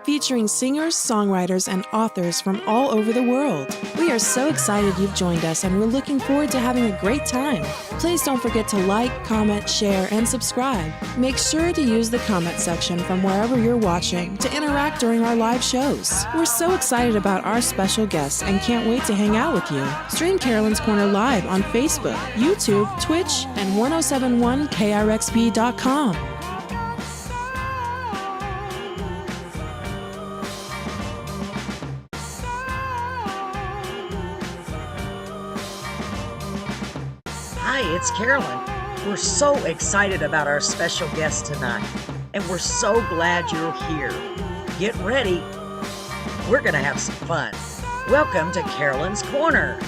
featuring singers, songwriters, and authors from all over the world. We are so excited you've joined us, and we're looking forward to having a great time. Please don't forget to like, comment, share, and subscribe. Make sure to use the comment section from wherever you're watching to interact during our live shows. We're so excited about our special guests and can't wait to hang out with you. Stream Carolyn's Corner live on Facebook, YouTube, Twitch, and 1071krxp.com. Hi, it's Carolyn. We're so excited about our special guest tonight, and we're so glad you're here. Get ready. We're going to have some fun. Welcome to Carolyn's Corner.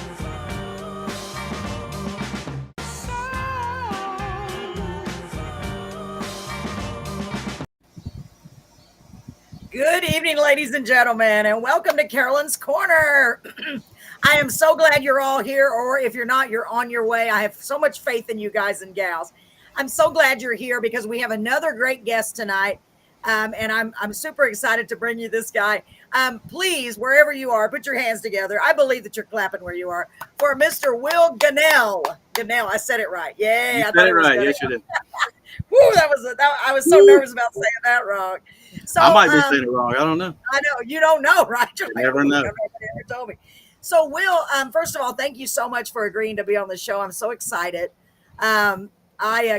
Good evening, ladies and gentlemen, and welcome to Carolyn's Corner. I am so glad you're all here, or if you're not, you're on your way. I have so much faith in you guys and gals. I'm so glad you're here because we have another great guest tonight, and I'm super excited to bring you this guy. Please, wherever you are, put your hands together. I believe that you're clapping where you are for Mr. Will Gunnell. Gunnell, I said it right. Yeah, you said it right. Yes, you did. Woo, I was so nervous about saying that wrong. So I might be saying it wrong. I don't know. I know you don't know, right? You never know. Never told me. So, Will, first of all, thank you so much for agreeing to be on the show. I'm so excited. I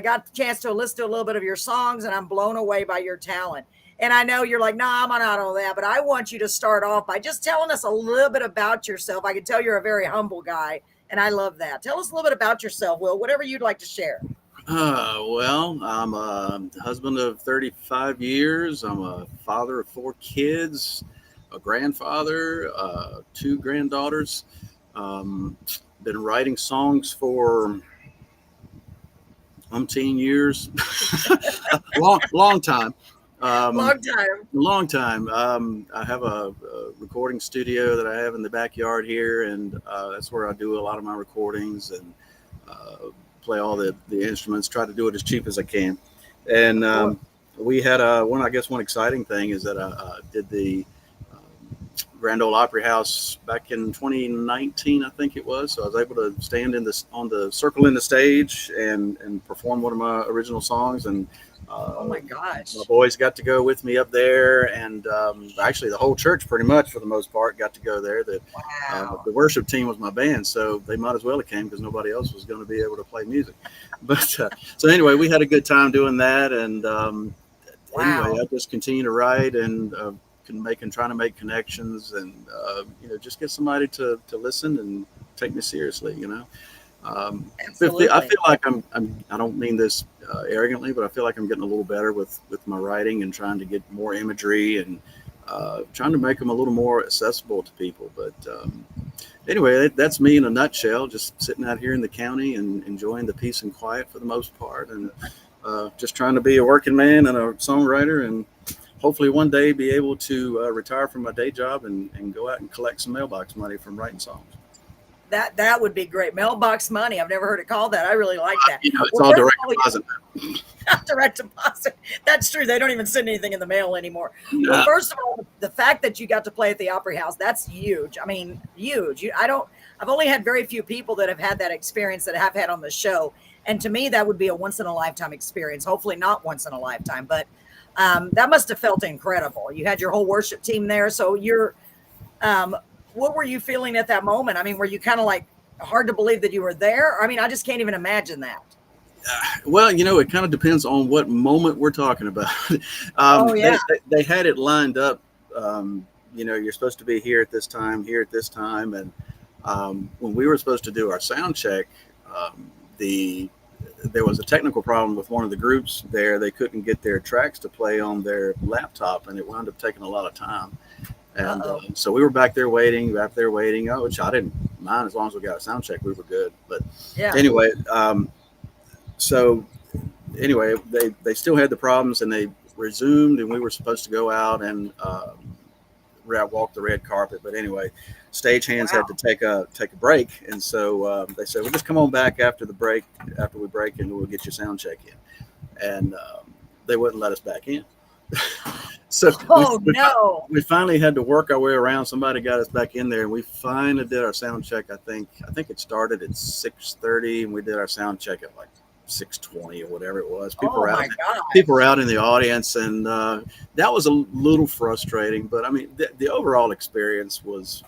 got the chance to listen to a little bit of your songs, and I'm blown away by your talent. And I know you're like, nah, I'm not all that, but I want you to start off by just telling us a little bit about yourself. I can tell you're a very humble guy, and I love that. Tell us a little bit about yourself, Will, whatever you'd like to share. Well, I'm a husband of 35 years. I'm a father of 4 kids, a grandfather, 2 granddaughters. Been writing songs for umpteen years. long time. Long time. I have a recording studio that I have in the backyard here, and that's where I do a lot of my recordings and play all the instruments, try to do it as cheap as I can. And we had one exciting thing is that I did the Grand Ole Opry House back in 2019, I think it was. So I was able to stand on the circle in the stage and perform one of my original songs. And oh my gosh, my boys got to go with me up there, and actually the whole church, pretty much for the most part, got to go there. The worship team was my band, so they might as well have came because nobody else was going to be able to play music. But so anyway, we had a good time doing that, and anyway, I just continue to write and trying to make connections, and just get somebody to listen and take me seriously. I feel like I don't mean this arrogantly, but I feel like I'm getting a little better with my writing and trying to get more imagery and trying to make them a little more accessible to people. But anyway, that's me in a nutshell, just sitting out here in the county and enjoying the peace and quiet for the most part, and just trying to be a working man and a songwriter, and hopefully one day be able to retire from my day job and go out and collect some mailbox money from writing songs. That would be great. Mailbox money. I've never heard it called that. I really like that. It's all direct deposit. Direct deposit. That's true. They don't even send anything in the mail anymore. No. Well, first of all, the fact that you got to play at the Opry House, that's huge. I mean, huge. I've only had very few people that have had that experience that I've had on the show. And to me, that would be a once in a lifetime experience. Hopefully not once in a lifetime, but that must have felt incredible. You had your whole worship team there. So what were you feeling at that moment? I mean, were you kind of like hard to believe that you were there? I mean, I just can't even imagine that. Well, it kind of depends on what moment we're talking about. They had it lined up. You're supposed to be here at this time. And when we were supposed to do our sound check, there was a technical problem with one of the groups there. They couldn't get their tracks to play on their laptop, and it wound up taking a lot of time. And so we were back there waiting, which I didn't mind as long as we got a sound check. We were good. But anyway, they still had the problems, and they resumed, and we were supposed to go out and walk the red carpet. But anyway, stagehands had to take a break, and so they said, "Well, just come on back after we break, and we'll get your sound check in." And they wouldn't let us back in. So Oh no. we finally had to work our way around. Somebody got us back in there, and we finally did our sound check. I think it started at 6:30, and we did our sound check at like 6:20 or whatever it was. Oh my God. People were out in the audience, and that was a little frustrating. But I mean, the overall experience was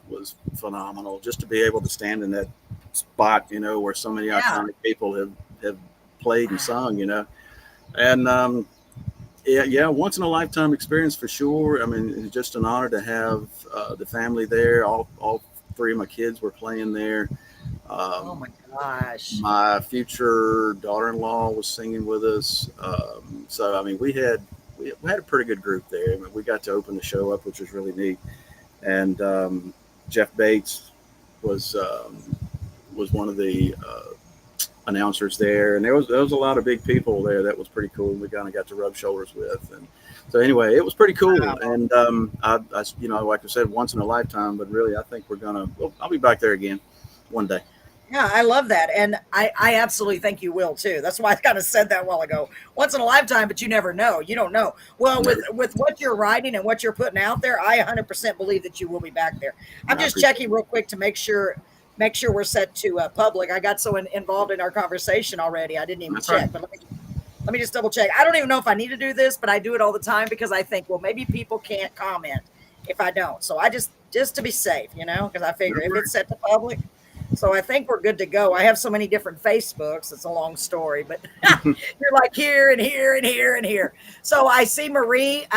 phenomenal. Just to be able to stand in that spot, where so many iconic people have played and sung, and yeah, once in a lifetime experience for sure. I mean, it's just an honor to have the family there. All three of my kids were playing there. Oh my gosh. My future daughter-in-law was singing with us. So I mean, we had a pretty good group there. I mean, we got to open the show up, which was really neat. And Jeff Bates was one of the announcers there, and there was a lot of big people there. That was pretty cool. We kind of got to rub shoulders with, and so anyway, it was pretty cool. Wow. And I like I said, once in a lifetime. But really, I think I'll be back there again one day. Yeah, I love that. And I absolutely think you will too. That's why I kind of said that a while ago. Once in a lifetime, but you never know. You don't know. Well, with what you're writing and what you're putting out there, I 100% believe that you will be back there. I'm just checking real quick to make sure we're set to public. I got so involved in our conversation already. I didn't even check, but let me just double check. I don't even know if I need to do this, but I do it all the time because I think, well, maybe people can't comment if I don't. So I just to be safe, because I figure if it's set to public. So I think we're good to go. I have so many different Facebooks. It's a long story, but you're like here and here and here and here. So I see Marie.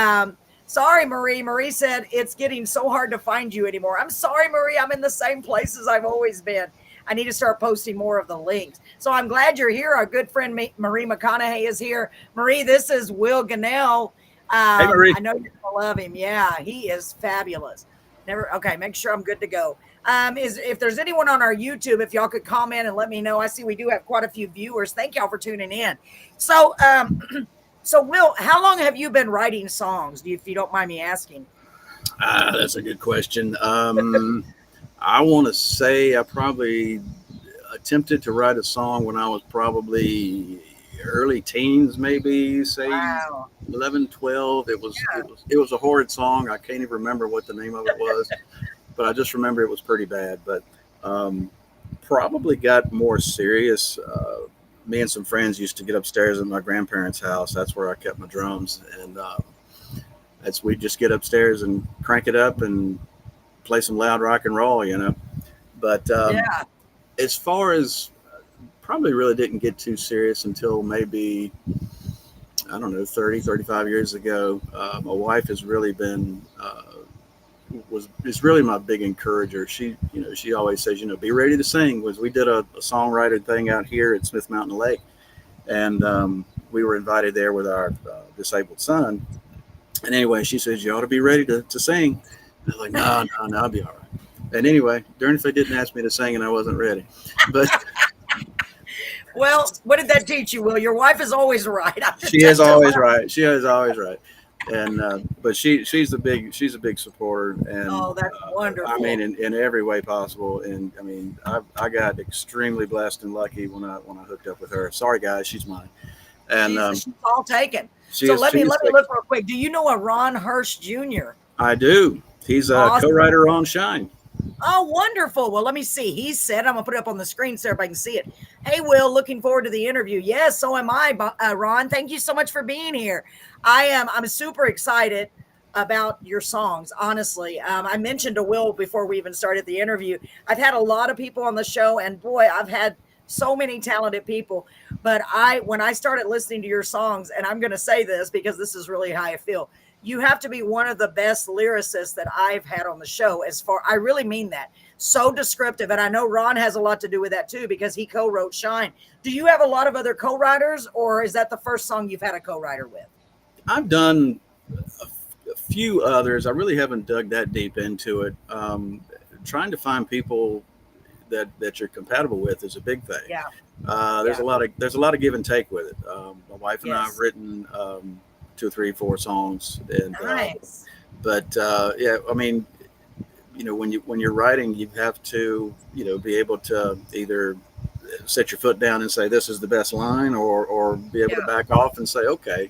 Sorry, Marie. Marie said it's getting so hard to find you anymore. I'm sorry, Marie. I'm in the same places I've always been. I need to start posting more of the links. So I'm glad you're here. Our good friend Marie McConaughey is here. Marie, this is Will Gunnell. Hey, Marie. I know you're gonna love him. Yeah, he is fabulous. Okay, make sure I'm good to go. If there's anyone on our YouTube, if y'all could comment and let me know. I see we do have quite a few viewers. Thank y'all for tuning in. So, so Will, how long have you been writing songs, if you don't mind me asking? That's a good question. I want to say I probably attempted to write a song when I was probably early teens, maybe say 11, 12. It was a horrid song. I can't even remember what the name of it was. But I just remember it was pretty bad. But probably got more serious. Me and some friends used to get upstairs at my grandparents' house. That's where I kept my drums, and we'd just get upstairs and crank it up and play some loud rock and roll, But as far as probably really didn't get too serious until maybe, I don't know, 30, 35 years ago. My wife has really been is really my big encourager. She always says, be ready to sing. We did a songwriter thing out here at Smith Mountain Lake, and we were invited there with our disabled son. And anyway, she says, you ought to be ready to sing. I was like, no, I'll be all right. And anyway, darn if they didn't ask me to sing and I wasn't ready. But well, what did that teach you, Will? Your wife is always right. She is always right. She is always right. And but she's a big supporter, and that's wonderful. I mean, in every way possible. And I mean, I got extremely blessed and lucky when I hooked up with her. Sorry, guys, she's mine. And she's all taken. So let me look real quick. Do you know a Ron Hirsch Jr.? I do. He's a co-writer on Shine. Oh, wonderful. Well, let me see. He said, I'm going to put it up on the screen so everybody can see it. Hey, Will, looking forward to the interview. Yes, so am I, Ron. Thank you so much for being here. I'm super excited about your songs, honestly. I mentioned to Will before we even started the interview, I've had a lot of people on the show, and boy, I've had so many talented people. But when I started listening to your songs, and I'm going to say this because this is really how I feel, you have to be one of the best lyricists that I've had on the show. I really mean that. So descriptive. And I know Ron has a lot to do with that too, because he co-wrote Shine. Do you have a lot of other co-writers, or is that the first song you've had a co-writer with? I've done a few others. I really haven't dug that deep into it. Trying to find people that you're compatible with is a big thing. Yeah. There's a lot of give and take with it. My wife and I have written 2, 3, 4 songs, and nice. Yeah, I mean, when you're writing, you have to be able to either set your foot down and say this is the best line, or be able to back off and say, okay,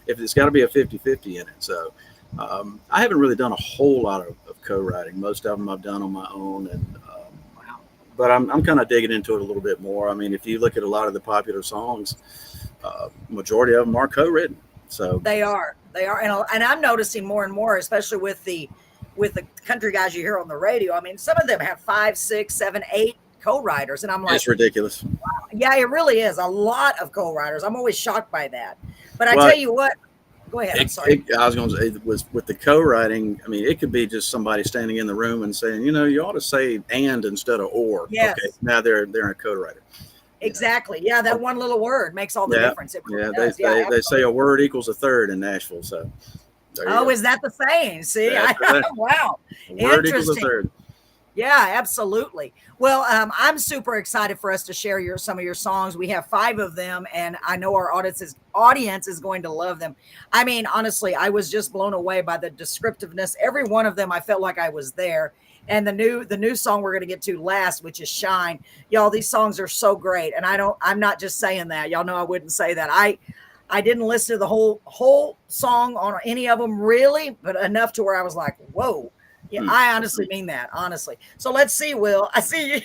if it's got to be a 50-50 in it. So I haven't really done a whole lot of co-writing. Most of them I've done on my own, and but I'm kind of digging into it a little bit more. I mean, if you look at a lot of the popular songs, majority of them are co-written. So they are, and I'm noticing more and more, especially with the country guys you hear on the radio. I mean, some of them have 5, 6, 7, 8 co-writers, and I'm like, it's ridiculous. Wow. Yeah, it really is a lot of co-writers. I'm always shocked by that. But I Well, tell you what, go ahead. I'm sorry. I was going to say, with the co-writing, I mean, it could be just somebody standing in the room and saying, you ought to say "and" instead of "or." Yes. Okay, now they're a co-writer. Exactly. Yeah, that one little word makes all the difference. It really does. They say a word equals a third in Nashville. So, is that the saying? See, wow, a word equals a interesting. third. Yeah, absolutely. Well, I'm super excited for us to share some of your songs. We have 5 of them, and I know our audience is going to love them. I mean, honestly, I was just blown away by the descriptiveness. Every one of them, I felt like I was there. And the new song we're going to get to last, which is "Shine." Y'all, these songs are so great, and I'm not just saying that. Y'all know I wouldn't say that. I didn't listen to the whole song on any of them really, but enough to where I was like, whoa. Yeah, I honestly mean that, honestly. So let's see, Will. I see you.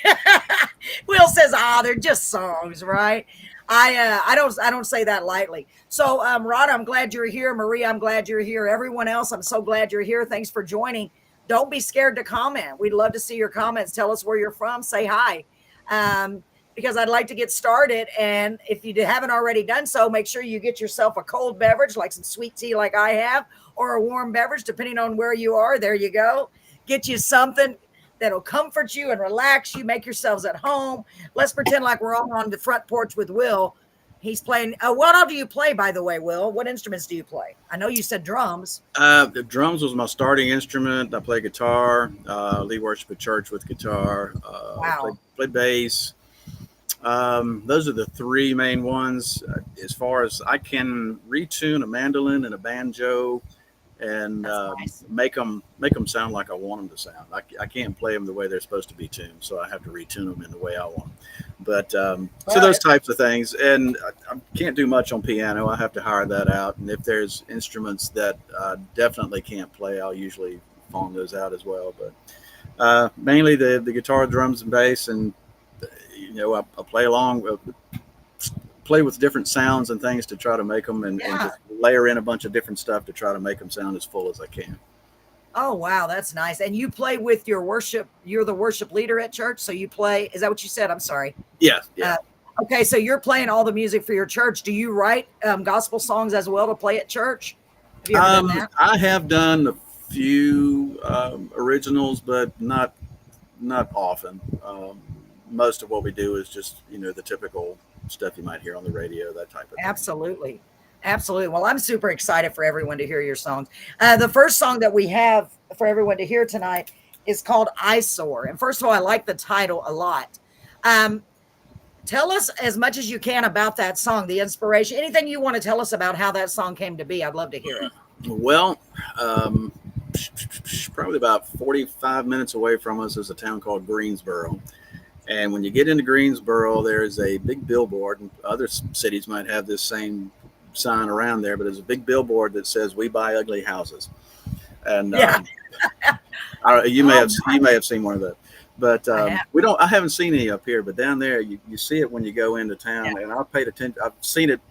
Will says, they're just songs, right? I don't say that lightly. So, Rod, I'm glad you're here. Maria, I'm glad you're here. Everyone else, I'm so glad you're here. Thanks for joining. Don't be scared to comment. We'd love to see your comments. Tell us where you're from. Say hi. Because I'd like to get started. And if you haven't already done so, make sure you get yourself a cold beverage, like some sweet tea like I have, or a warm beverage, depending on where you are. There you go. Get you something that'll comfort you and relax you. Make yourselves at home. Let's pretend like we're all on the front porch with Will. He's playing. What all do you play, by the way, Will? What instruments do you play? I know you said drums. The drums was my starting instrument. I play guitar, lead worship at church with guitar. Wow. Play bass. Those are the 3 main ones. As far as I can retune a mandolin and a banjo, and nice. make them sound like I want them to sound. I can't play them the way they're supposed to be tuned, so I have to retune them in the way I want them. But so those types of things, and I can't do much on piano. I have to hire that out, and if there's instruments that I definitely can't play, I'll usually phone those out as well. But mainly the guitar, drums, and bass, and I play along. Play with different sounds and things to try to make them and just layer in a bunch of different stuff to try to make them sound as full as I can. Oh, wow. That's nice. And you play with your worship. You're the worship leader at church. So you play. Is that what you said? I'm sorry. Yeah. Okay. So you're playing all the music for your church. Do you write gospel songs as well to play at church? Have you ever done that? I have done a few originals, but not often. Most of what we do is just, the typical stuff you might hear on the radio, that type of thing. Absolutely. Well, I'm super excited for everyone to hear your songs. The first song that we have for everyone to hear tonight is called "Eyesore." And first of all, I like the title a lot. Tell us as much as you can about that song, the inspiration, anything you want to tell us about how that song came to be. I'd love to hear it. Well, probably about 45 minutes away from us is a town called Greensboro. And when you get into Greensboro, there's a big billboard, and other cities might have this same sign around there, but there's a big billboard that says "We buy ugly houses." And you may have seen one of those, but I haven't seen any up here, but down there you see it when you go into town. And I paid attention. I've seen it,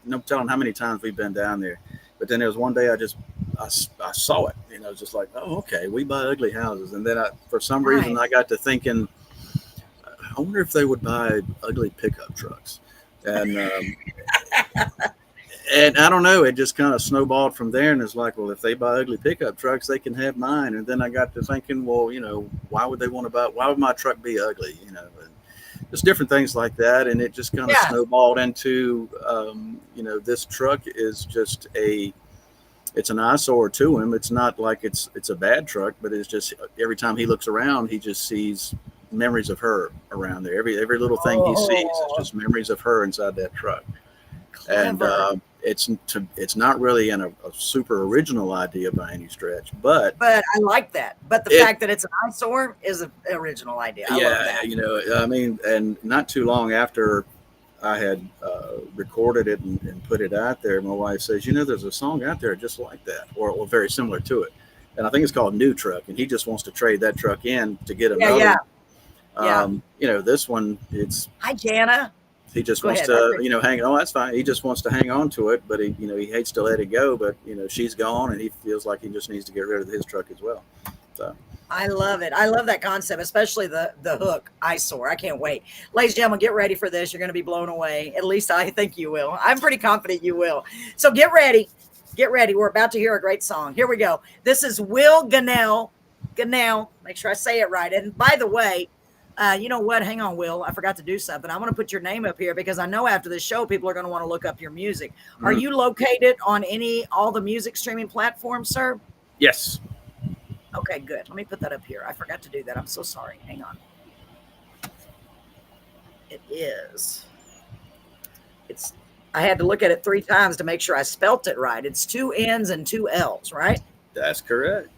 no telling how many times we've been down there. But then there was one day I saw it, just like, oh, okay, we buy ugly houses. And then for some reason I got to thinking, I wonder if they would buy ugly pickup trucks. And and I don't know, it just kind of snowballed from there. And it's like, well, if they buy ugly pickup trucks, they can have mine. And then I got to thinking, well, why would my truck be ugly? And just different things like that. And it just kind of snowballed into, this truck is just it's an eyesore to him. It's not like it's a bad truck, but it's just every time he looks around, he just sees memories of her around there. Every little thing he sees is just memories of her inside that truck. Clever. And it's not really a super original idea by any stretch, but I like that. But the fact that it's an eyesore is an original idea. I love that. I mean, and not too long after I had recorded it and put it out there, my wife says, there's a song out there just like that, or very similar to it. And I think it's called New Truck. And he just wants to trade that truck in to get another. Yeah. This one, it's. Hi, Jana. He just wants to, hang on. That's fine. He just wants to hang on to it, but he hates to let it go. But she's gone, and he feels like he just needs to get rid of his truck as well. So I love it. I love that concept, especially the hook, eyesore. I can't wait. Ladies and gentlemen, get ready for this. You're going to be blown away. At least I think you will. I'm pretty confident you will. So get ready. Get ready. We're about to hear a great song. Here we go. This is Will Gunnell. Make sure I say it right. And by the way, you know what? Hang on, Will. I forgot to do something. I'm going to put your name up here because I know after this show, people are going to want to look up your music. Are you located on all the music streaming platforms, sir? Yes. Okay, good. Let me put that up here. I forgot to do that. I'm so sorry. Hang on. It is. I had to look at it 3 times to make sure I spelt it right. It's 2 N's and 2 L's, right? That's correct.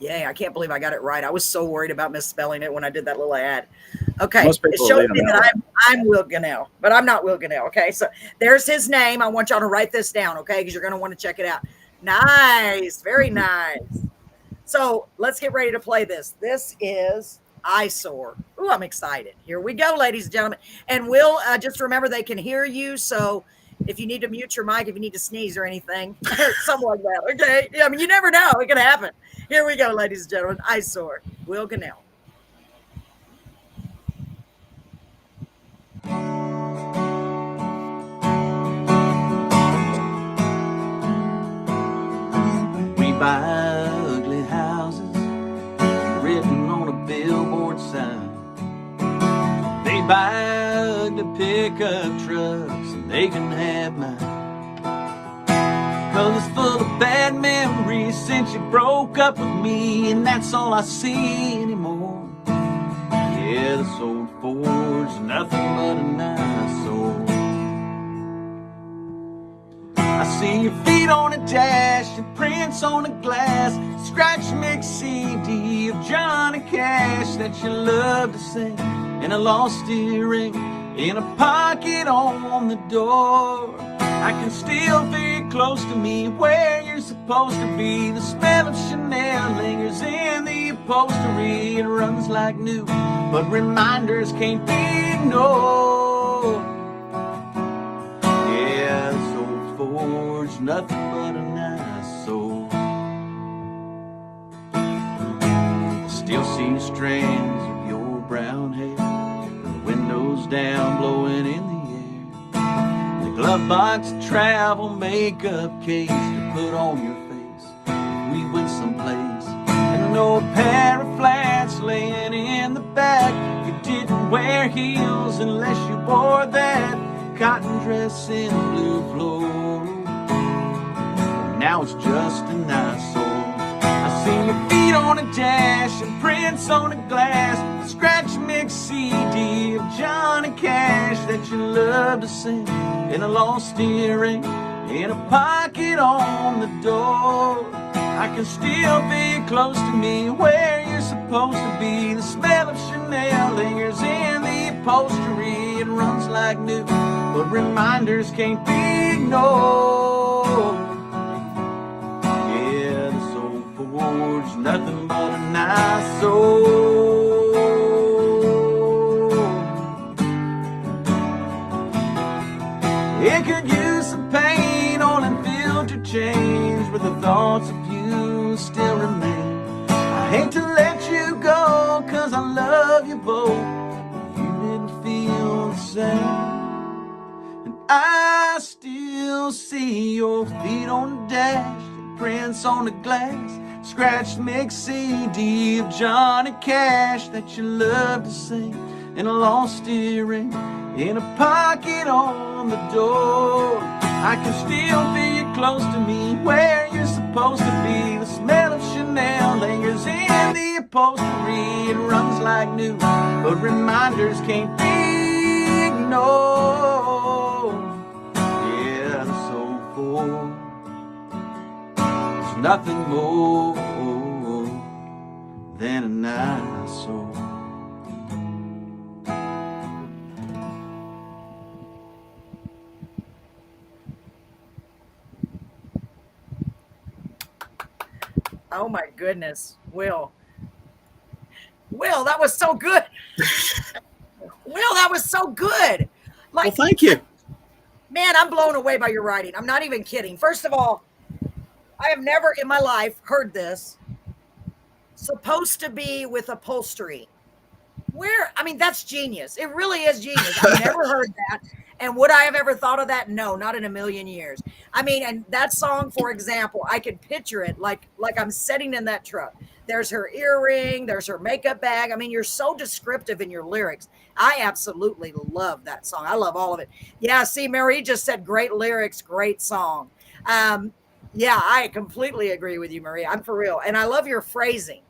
Yay, I can't believe I got it right. I was so worried about misspelling it when I did that little ad. Okay, Most it people shows me know. that I'm Will Gunnell, but I'm not Will Gunnell, okay? So there's his name. I want y'all to write this down, okay? Because you're going to want to check it out. Nice, very nice. So let's get ready to play this. This is Eyesore. Ooh, I'm excited. Here we go, ladies and gentlemen. And Will, just remember they can hear you, so if you need to mute your mic, if you need to sneeze or anything, something like that, okay? I mean, you never know. It can happen. Here we go, ladies and gentlemen. Eyesore, Will Gunnell. We buy ugly houses written on a billboard sign. They buy ugly pickup trucks and they can have mine. 'Cause it's full of bad memories since you broke up with me, and that's all I see anymore. Yeah, this old Ford's nothing but an eyesore. I see your feet on a dash, your prints on a glass, scratch mix CD of Johnny Cash that you love to sing, and a lost earring in a pocket on the door. I can still feel you close to me where you're supposed to be. The smell of Chanel lingers in the upholstery. It runs like new, but reminders can't be ignored. Yeah, this old Ford's nothing but an eyesore. Still see strands of your brown hair, the windows down blowing in the glove box, travel makeup case to put on your face if we went someplace. And an old pair of flats laying in the back. You didn't wear heels unless you wore that cotton dress in blue floral. Now it's just an eyesore. I see your feet on a dash and prints on a glass, a scratch mix CD of Johnny Cash that you love to sing, and a lost earring in a pocket on the door. I can still feel you close to me where you're supposed to be. The smell of Chanel lingers in the upholstery. It runs like new, but reminders can't be ignored. Yeah, this old Ford's nothing but an eyesore. It could use some paint on and filter change, but the thoughts of you still remain. I hate to let you go, 'cause I love you both. You didn't feel the same. And I still see your feet on the dash, your prints on the glass, scratched mix CD of Johnny Cash that you love to sing, and a lost earring in a pocket on the door. I can still feel you close to me where you're supposed to be. The smell of Chanel lingers in the upholstery. It runs like new, but reminders can't be ignored. Yeah, the soulful. There's nothing more than an eyesore. Oh my goodness, Will. Will, that was so good. Will, that was so good. Well, Like, thank you. man, I'm blown away by your writing. I'm not even kidding. First of all, I have never in my life heard this. Supposed to be with upholstery. Where, I mean, that's genius. It really is genius. I've never heard that. And would I have ever thought of that? No, not in a million years. I mean, and that song, for example, I could picture it like I'm sitting in that truck. There's her earring, there's her makeup bag. I mean, you're so descriptive in your lyrics. I absolutely love that song. I love all of it. Yeah, see, Marie just said great lyrics, great song. Yeah, I completely agree with you, Marie. I'm for real. And I love your phrasing.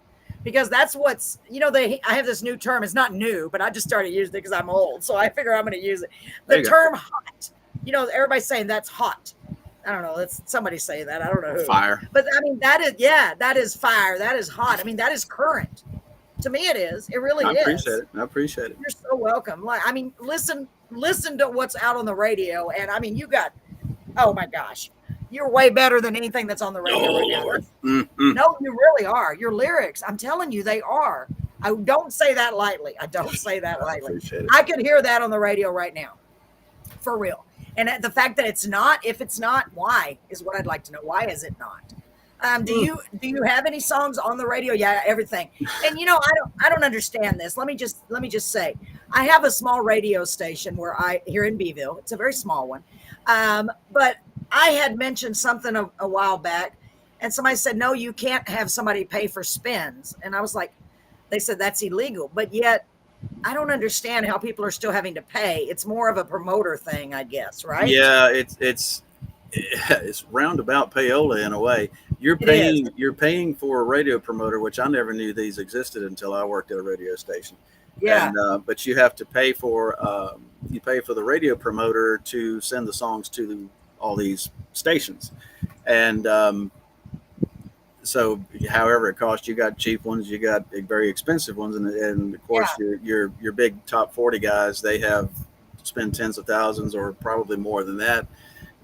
Because that's what's, I have this new term. It's not new, but I just started using it because I'm old. So I figure I'm going to use it. The term hot. Everybody's saying that's hot. I don't know. That's somebody saying that. I don't know who. Fire. But I mean, that is fire. That is hot. I mean, that is current. To me, it is. It really is. I appreciate it. You're so welcome. Like, I mean, listen to what's out on the radio. And I mean, oh my gosh. You're way better than anything that's on the radio right now. Mm-hmm. No, you really are. Your lyrics, I'm telling you, they are. I don't say that lightly. I don't say that lightly. I could hear that on the radio right now. For real. And the fact that it's not, if it's not, why is what I'd like to know. Why is it not? Do you have any songs on the radio? Yeah, everything. And I don't understand this. Let me just say, I have a small radio station here in Beeville. It's a very small one. But I had mentioned something a while back, and somebody said, no, you can't have somebody pay for spins. And I was like, they said that's illegal. But yet, I don't understand how people are still having to pay. It's more of a promoter thing, I guess, right? Yeah, it's roundabout payola in a way. You're paying for a radio promoter, which I never knew these existed until I worked at a radio station. Yeah. And, but you have to pay for the radio promoter to send the songs to all these stations. And so however it costs, you got cheap ones, you got very expensive ones. And of course your big top 40 guys, they have spent tens of thousands or probably more than that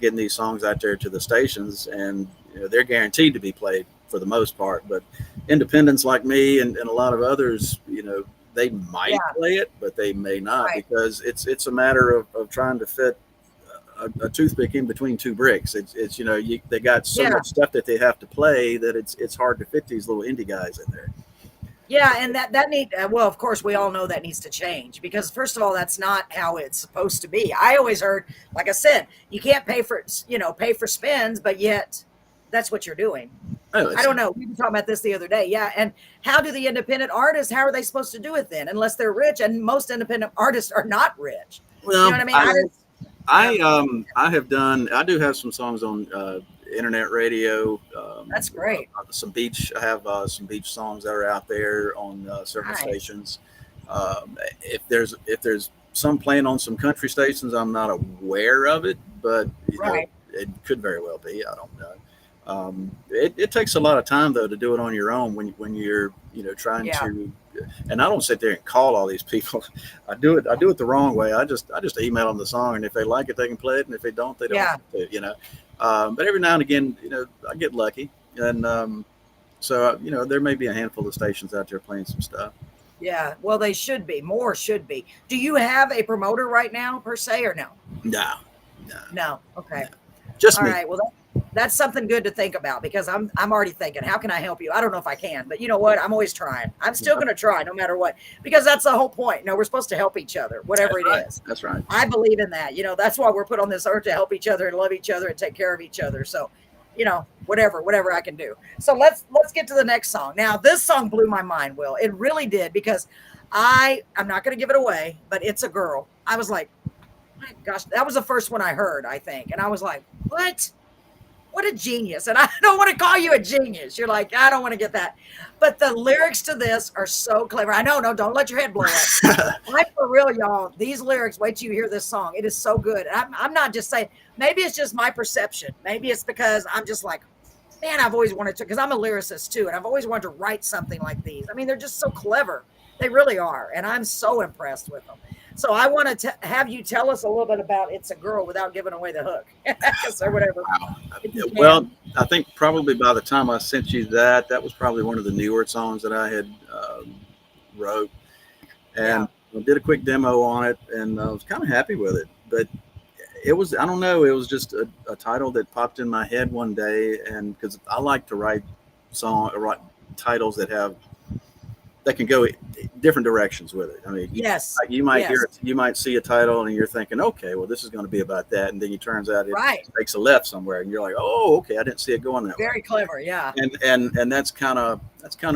getting these songs out there to the stations. And they're guaranteed to be played for the most part, but independents like me and a lot of others, they might play it, but they may not, because it's a matter of trying to fit a toothpick in between two bricks. It's they got so much stuff that they have to play that it's hard to fit these little indie guys in there. Yeah, and well, of course, we all know that needs to change, because first of all, that's not how it's supposed to be. I always heard, like I said, you can't pay for spins, but yet that's what you're doing. Oh, I don't know. We were talking about this the other day. Yeah. And how do the independent artists, how are they supposed to do it then? Unless they're rich, and most independent artists are not rich. Well, you know what I mean? I do have some songs on internet radio. That's great. I have some beach songs that are out there on several stations. If there's some playing on some country stations, I'm not aware of it, but it could very well be. I don't know. It takes a lot of time though to do it on your own when you're trying to, and I don't sit there and call all these people. I do it the wrong way. I just email them the song, and if they like it, they can play it, and if they don't, they don't. Yeah. But every now and again, I get lucky, and so there may be a handful of stations out there playing some stuff. Yeah, well, they should be. More should be. Do you have a promoter right now, per se, or no? No. Okay. No. Just all me. right. Well, that's something good to think about, because I'm already thinking, how can I help you? I don't know if I can, but you know what? I'm always trying. I'm still going to try no matter what, because that's the whole point. We're supposed to help each other, whatever it is. That's right. I believe in that. That's why we're put on this earth, to help each other and love each other and take care of each other. So, whatever I can do. So let's get to the next song. Now, this song blew my mind, Will. It really did, because I'm not going to give it away, but it's a girl. I was like, my gosh, that was the first one I heard, I think. And I was like, what a genius. And I don't want to call you a genius. You're like, I don't want to get that. But the lyrics to this are so clever. I know, no, don't let your head blow up. I'm for real, y'all. These lyrics, wait till you hear this song. It is so good. I'm not just saying, maybe it's just my perception. Maybe it's because I'm just like, man, I've always wanted to, because I'm a lyricist too. And I've always wanted to write something like these. I mean, they're just so clever. They really are. And I'm so impressed with them. So I want to have you tell us a little bit about It's a Girl without giving away the hook or whatever. Well, I think probably by the time I sent you that was probably one of the newer songs that I had wrote, and I did a quick demo on it, and I was kind of happy with it. But it was, I don't know, it was just a title that popped in my head one day, and because I like to write titles that can go different directions with it. I mean, you might hear it, you might see a title and you're thinking, okay, well, this is going to be about that, and then it turns out it takes a left somewhere, and you're like, oh, okay, I didn't see it going that way. Very clever, yeah. And that's kind of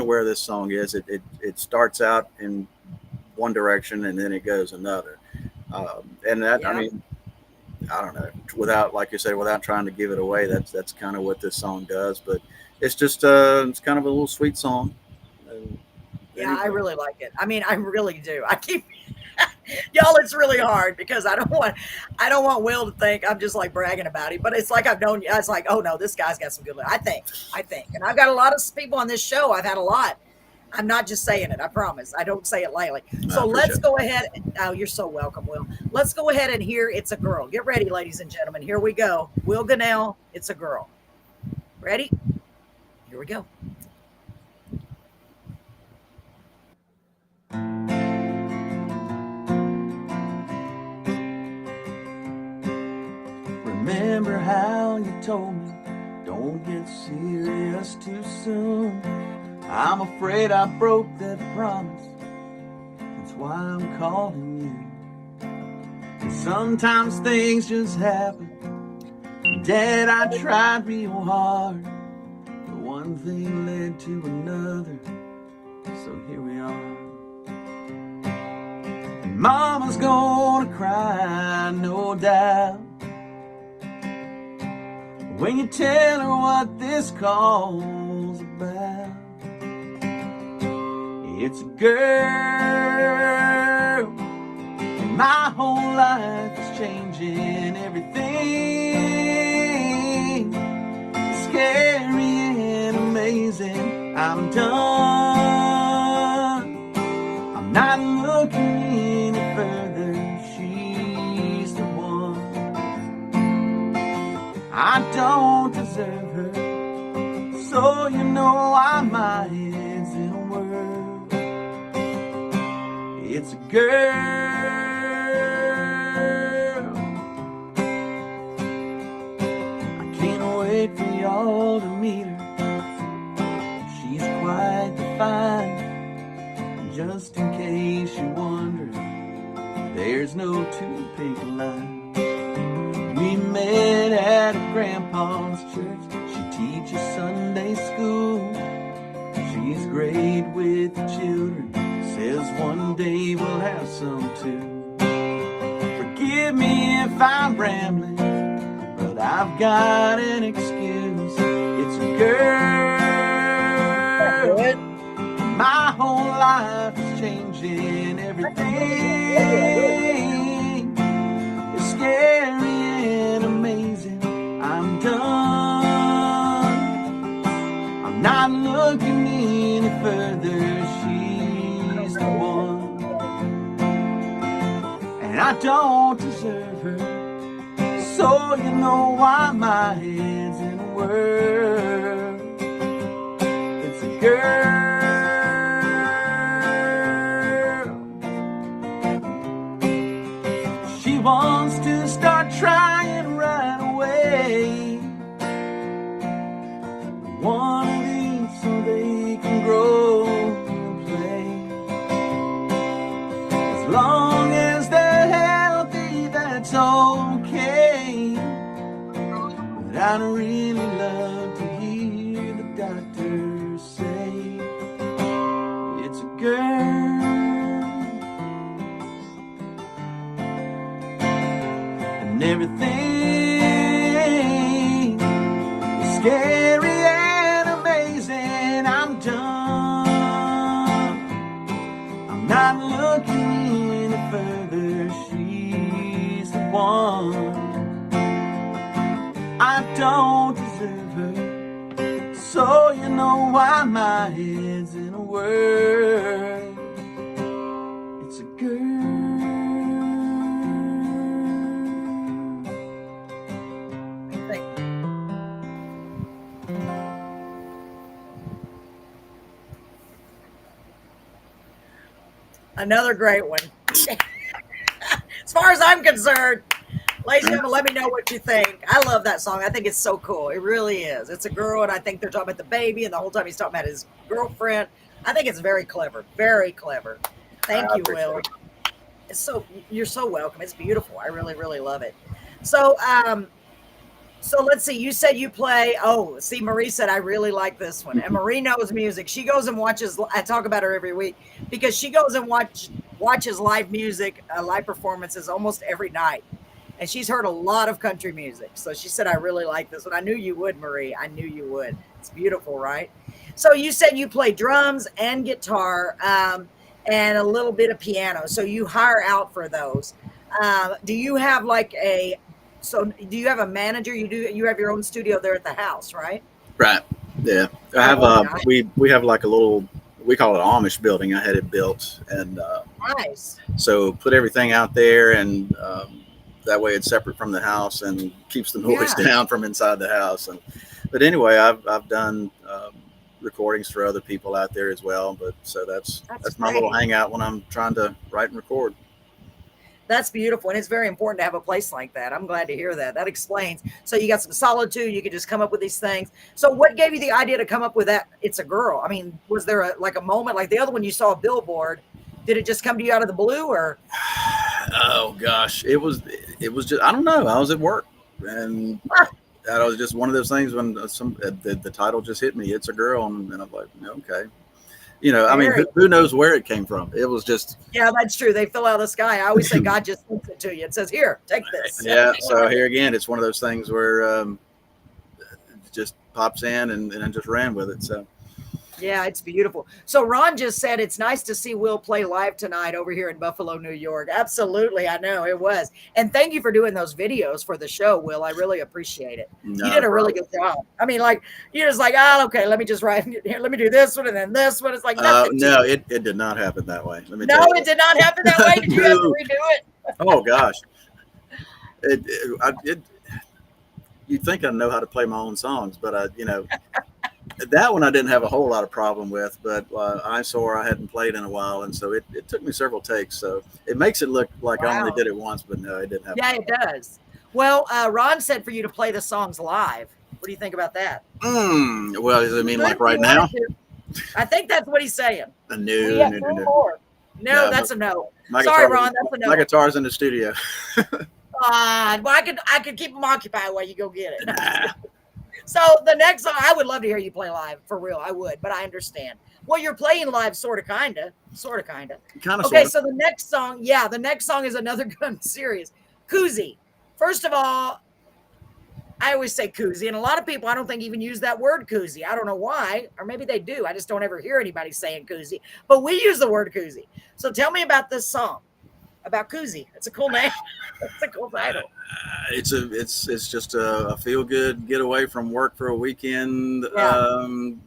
where this song is. It starts out in one direction and then it goes another, and that I mean, I don't know, without, like you said, without trying to give it away, that's kind of what this song does. But it's just it's kind of a little sweet song. Yeah, I really like it. I mean, I really do. I keep y'all, it's really hard because I don't want Will to think I'm just like bragging about him, but it's like I've known you. It's like, oh no, this guy's got some good. I think, and I've got a lot of people on this show. I've had a lot. I'm not just saying it. I promise. I don't say it lightly. So let's go ahead. Oh, you're so welcome, Will. Let's go ahead and hear It's a Girl. Get ready, ladies and gentlemen. Here we go. Will Gunnell, It's a Girl. Ready? Here we go. Remember how you told me, don't get serious too soon. I'm afraid I broke that promise. That's why I'm calling you. And sometimes things just happen. Dad, I tried real hard, but one thing led to another. So here we are. And Mama's gonna cry, no doubt, when you tell her what this call's about. It's a girl, and my whole life is changing everything. Scary and amazing, I'm done. I'm not looking any further, she's the one. I don't deserve her, so you know why my head's in a whirl. It's a girl, I can't wait for y'all to meet her. She's quite fine, just in case you're wondering, there's no two pink lines. We met at a grandpa's church. She teaches Sunday school. She's great with the children. Says one day we'll have some too. Forgive me if I'm rambling, but I've got an excuse. It's a girl. My whole life is changing everything. It's scary and amazing, I'm done. I'm not looking any further, she's the one. And I don't deserve her, so you know why my head's in a whirl. It's a girl. She wants to start trying right away. One of these so they can grow and play. As long as they're healthy, that's okay. But I'd really love to hear the doctor say it's a girl. And everything is scary and amazing, I'm done. I'm not looking any further, she's the one. I don't deserve her, so you know why my head's in a whirl. It's a girl. Another great one. As far as I'm concerned, ladies and gentlemen, let me know what you think. I love that song. I think it's so cool. It really is. It's a girl, and I think they're talking about the baby, and the whole time he's talking about his girlfriend. I think it's very clever. Very clever. Thank you, Will. You're so welcome. It's beautiful. I really, really love it. So, so let's see. You said you play. Oh, see, Marie said I really like this one, and Marie knows music. She goes and watches. I talk about her every week because she goes and watches live music, live performances almost every night, and she's heard a lot of country music. So she said I really like this one. I knew you would, Marie. I knew you would. It's beautiful, right? So you said you play drums and guitar and a little bit of piano. So you hire out for those. Do you have do you have a manager? You have your own studio there at the house, right? Right. Yeah. I have we have like a little, we call it Amish building. I had it built, and Nice. so put everything out there, and that way it's separate from the house and keeps the noise down from inside the house. But anyway, I've done recordings for other people out there as well. But so that's my little hangout when I'm trying to write and record. That's beautiful. And it's very important to have a place like that. I'm glad to hear that. That explains. So you got some solitude. You can just come up with these things. So what gave you the idea to come up with that? It's a girl. I mean, was there a moment like the other one you saw a billboard? Did it just come to you out of the blue, or? Oh gosh, it was just, I don't know. I was at work, and that was just one of those things when the title just hit me. It's a girl, and I'm like, okay. I mean, who knows where it came from? It was just. Yeah, that's true. They fill out the sky. I always say God just sends it to you. It says, here, take this. Yeah. So here again, it's one of those things where it just pops in, and I just ran with it. So. Yeah, it's beautiful. So Ron just said it's nice to see Will play live tonight over here in Buffalo, New York. Absolutely. I know it was. And thank you for doing those videos for the show, Will. I really appreciate it. No you did a really problem. good job. I mean, like, you're just like, okay, let me just write here. Let me do this one and then this one. It's like nothing. No, it did not happen that way. Let me No, tell you. it did not happen that way. Did you have to redo it? Oh gosh. You'd think I know how to play my own songs, but that one I didn't have a whole lot of problem with, but Eyesore I hadn't played in a while, and so it took me several takes. So it makes it look like I only did it once, but no, it didn't happen. Yeah, it does. Well, Ron said for you to play the songs live. What do you think about that? Well, does it mean like right now? I think that's what he's saying. No. No, that's a no. Sorry, Guitar, Ron, that's a no. My guitar's in the studio. Well, I could keep them occupied while you go get it. Nah. So the next song, I would love to hear you play live, for real. I would, but I understand. Well, you're playing live, sort of, kind of. Kind of. Okay, so the next song is another gun series. Koozie. First of all, I always say koozie, and a lot of people I don't think even use that word koozie. I don't know why, or maybe they do. I just don't ever hear anybody saying koozie, but we use the word koozie. So tell me about this song, about koozie. It's a cool name. It's a cool title. It's just a feel good get away from work for a weekend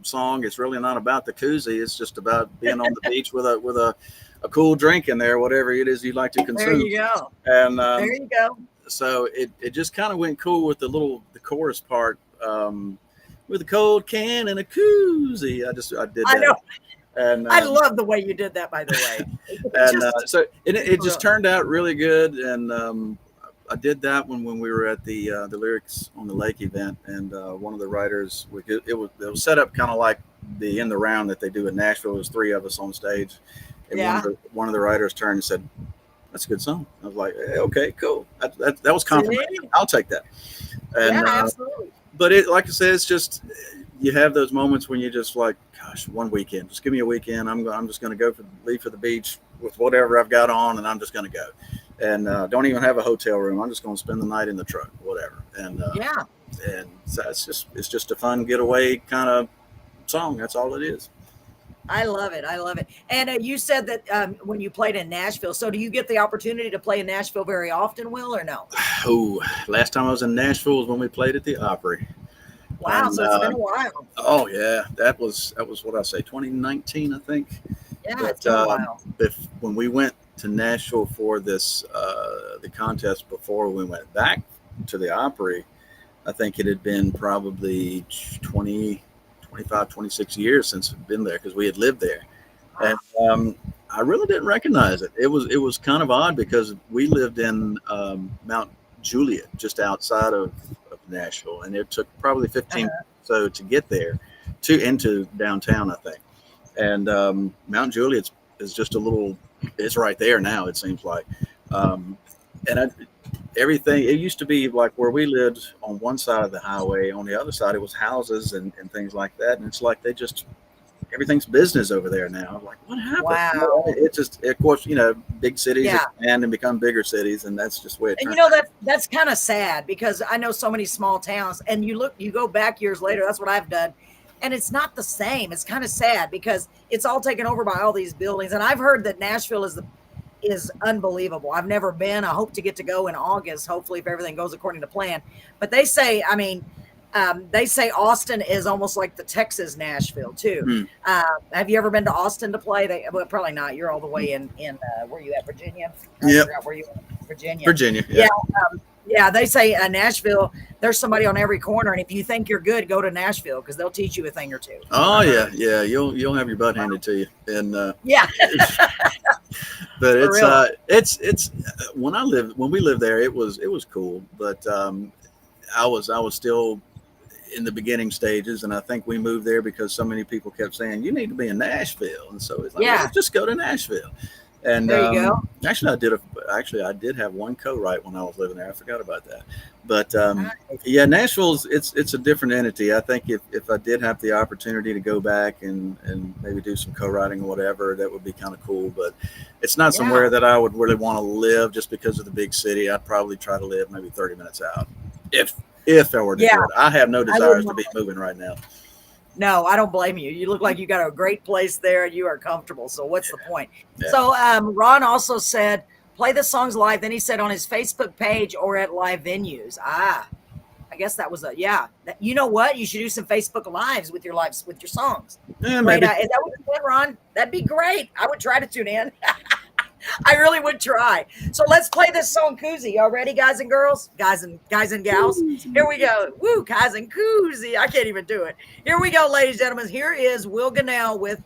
song. It's really not about the koozie. It's just about being on the beach with a cool drink in there, whatever it is you'd like to consume. There you go. And there you go. So it just kind of went cool with the chorus part, with a cold can and a koozie. I did that. I know. And I love the way you did that, by the way. And so it just turned out really good. And I did that when we were at the Lyrics on the Lake event, and one of the writers, it was set up kind of like the In the Round that they do in Nashville. There was 3 of us on stage, and one of the writers turned and said, "That's a good song." I was like, hey, "Okay, cool." That was confirmation. I'll take that. And, absolutely. But like I said, it's just, you have those moments when you're just like, gosh, one weekend, just give me a weekend. I'm just going to leave for the beach with whatever I've got on, and I'm just going to go. And don't even have a hotel room. I'm just going to spend the night in the truck, whatever. And and so it's just a fun getaway kind of song. That's all it is. I love it. I love it. And you said that when you played in Nashville, so do you get the opportunity to play in Nashville very often, Will, or no? Oh, last time I was in Nashville was when we played at the Opry. Wow, and, so it's been a while. Oh yeah, that was what I say, 2019, I think. Yeah, it's been a while. When we went to Nashville for this the contest before we went back to the Opry, I think it had been probably 25, 26 years since we'd been there, because we had lived there. And I really didn't recognize it. It was kind of odd because we lived in Mount Juliet, just outside of Nashville, and it took probably 15 minutes or so to get there, into downtown, I think. And Mount Juliet is just a little. It's right there now. It seems like, everything. It used to be like where we lived on one side of the highway. On the other side, it was houses and things like that. And it's like everything's business over there now. I'm like, what happened? Wow. It just, of course, big cities expand and become bigger cities, and that's just the way it turns out. That's kind of sad, because I know so many small towns, and you go back years later. That's what I've done, and it's not the same. It's kind of sad because it's all taken over by all these buildings. And I've heard that Nashville is unbelievable. I've never been. I hope to get to go in August, hopefully, if everything goes according to plan. But they say, Austin is almost like the Texas Nashville too. Have you ever been to Austin to play? Well, probably not. You're all the way in where you at, Virginia? Yeah. Where you at? Virginia. Virginia. Yeah. Yeah, they say Nashville, there's somebody on every corner, and if you think you're good, go to Nashville, because they'll teach you a thing or two. Oh yeah. You'll have your butt handed to you, and yeah. But it's when we lived there, it was cool, but I was still in the beginning stages, and I think we moved there because so many people kept saying you need to be in Nashville, and so it's like, let's just go to Nashville. And there you go. Actually, I did have one co-write when I was living there. I forgot about that. But Nashville's it's a different entity. I think if I did have the opportunity to go back and maybe do some co-writing or whatever, that would be kind of cool. But it's not somewhere that I would really want to live just because of the big city. I'd probably try to live maybe 30 minutes out if I were to do it. I have no desires to be moving right now. No, I don't blame you. You look like you got a great place there. You are comfortable. So what's the point? Yeah. So Ron also said, play the songs live. Then he said on his Facebook page or at live venues. I guess that was you know what? You should do some Facebook lives with your songs. Yeah, maybe. Is that what you said, Ron? That'd be great. I would try to tune in. I really would try. So let's play this song, Koozie. Y'all ready, guys and girls? Guys and gals? Here we go. Woo, guys and Koozie. I can't even do it. Here we go, ladies and gentlemen. Here is Will Gunnell with,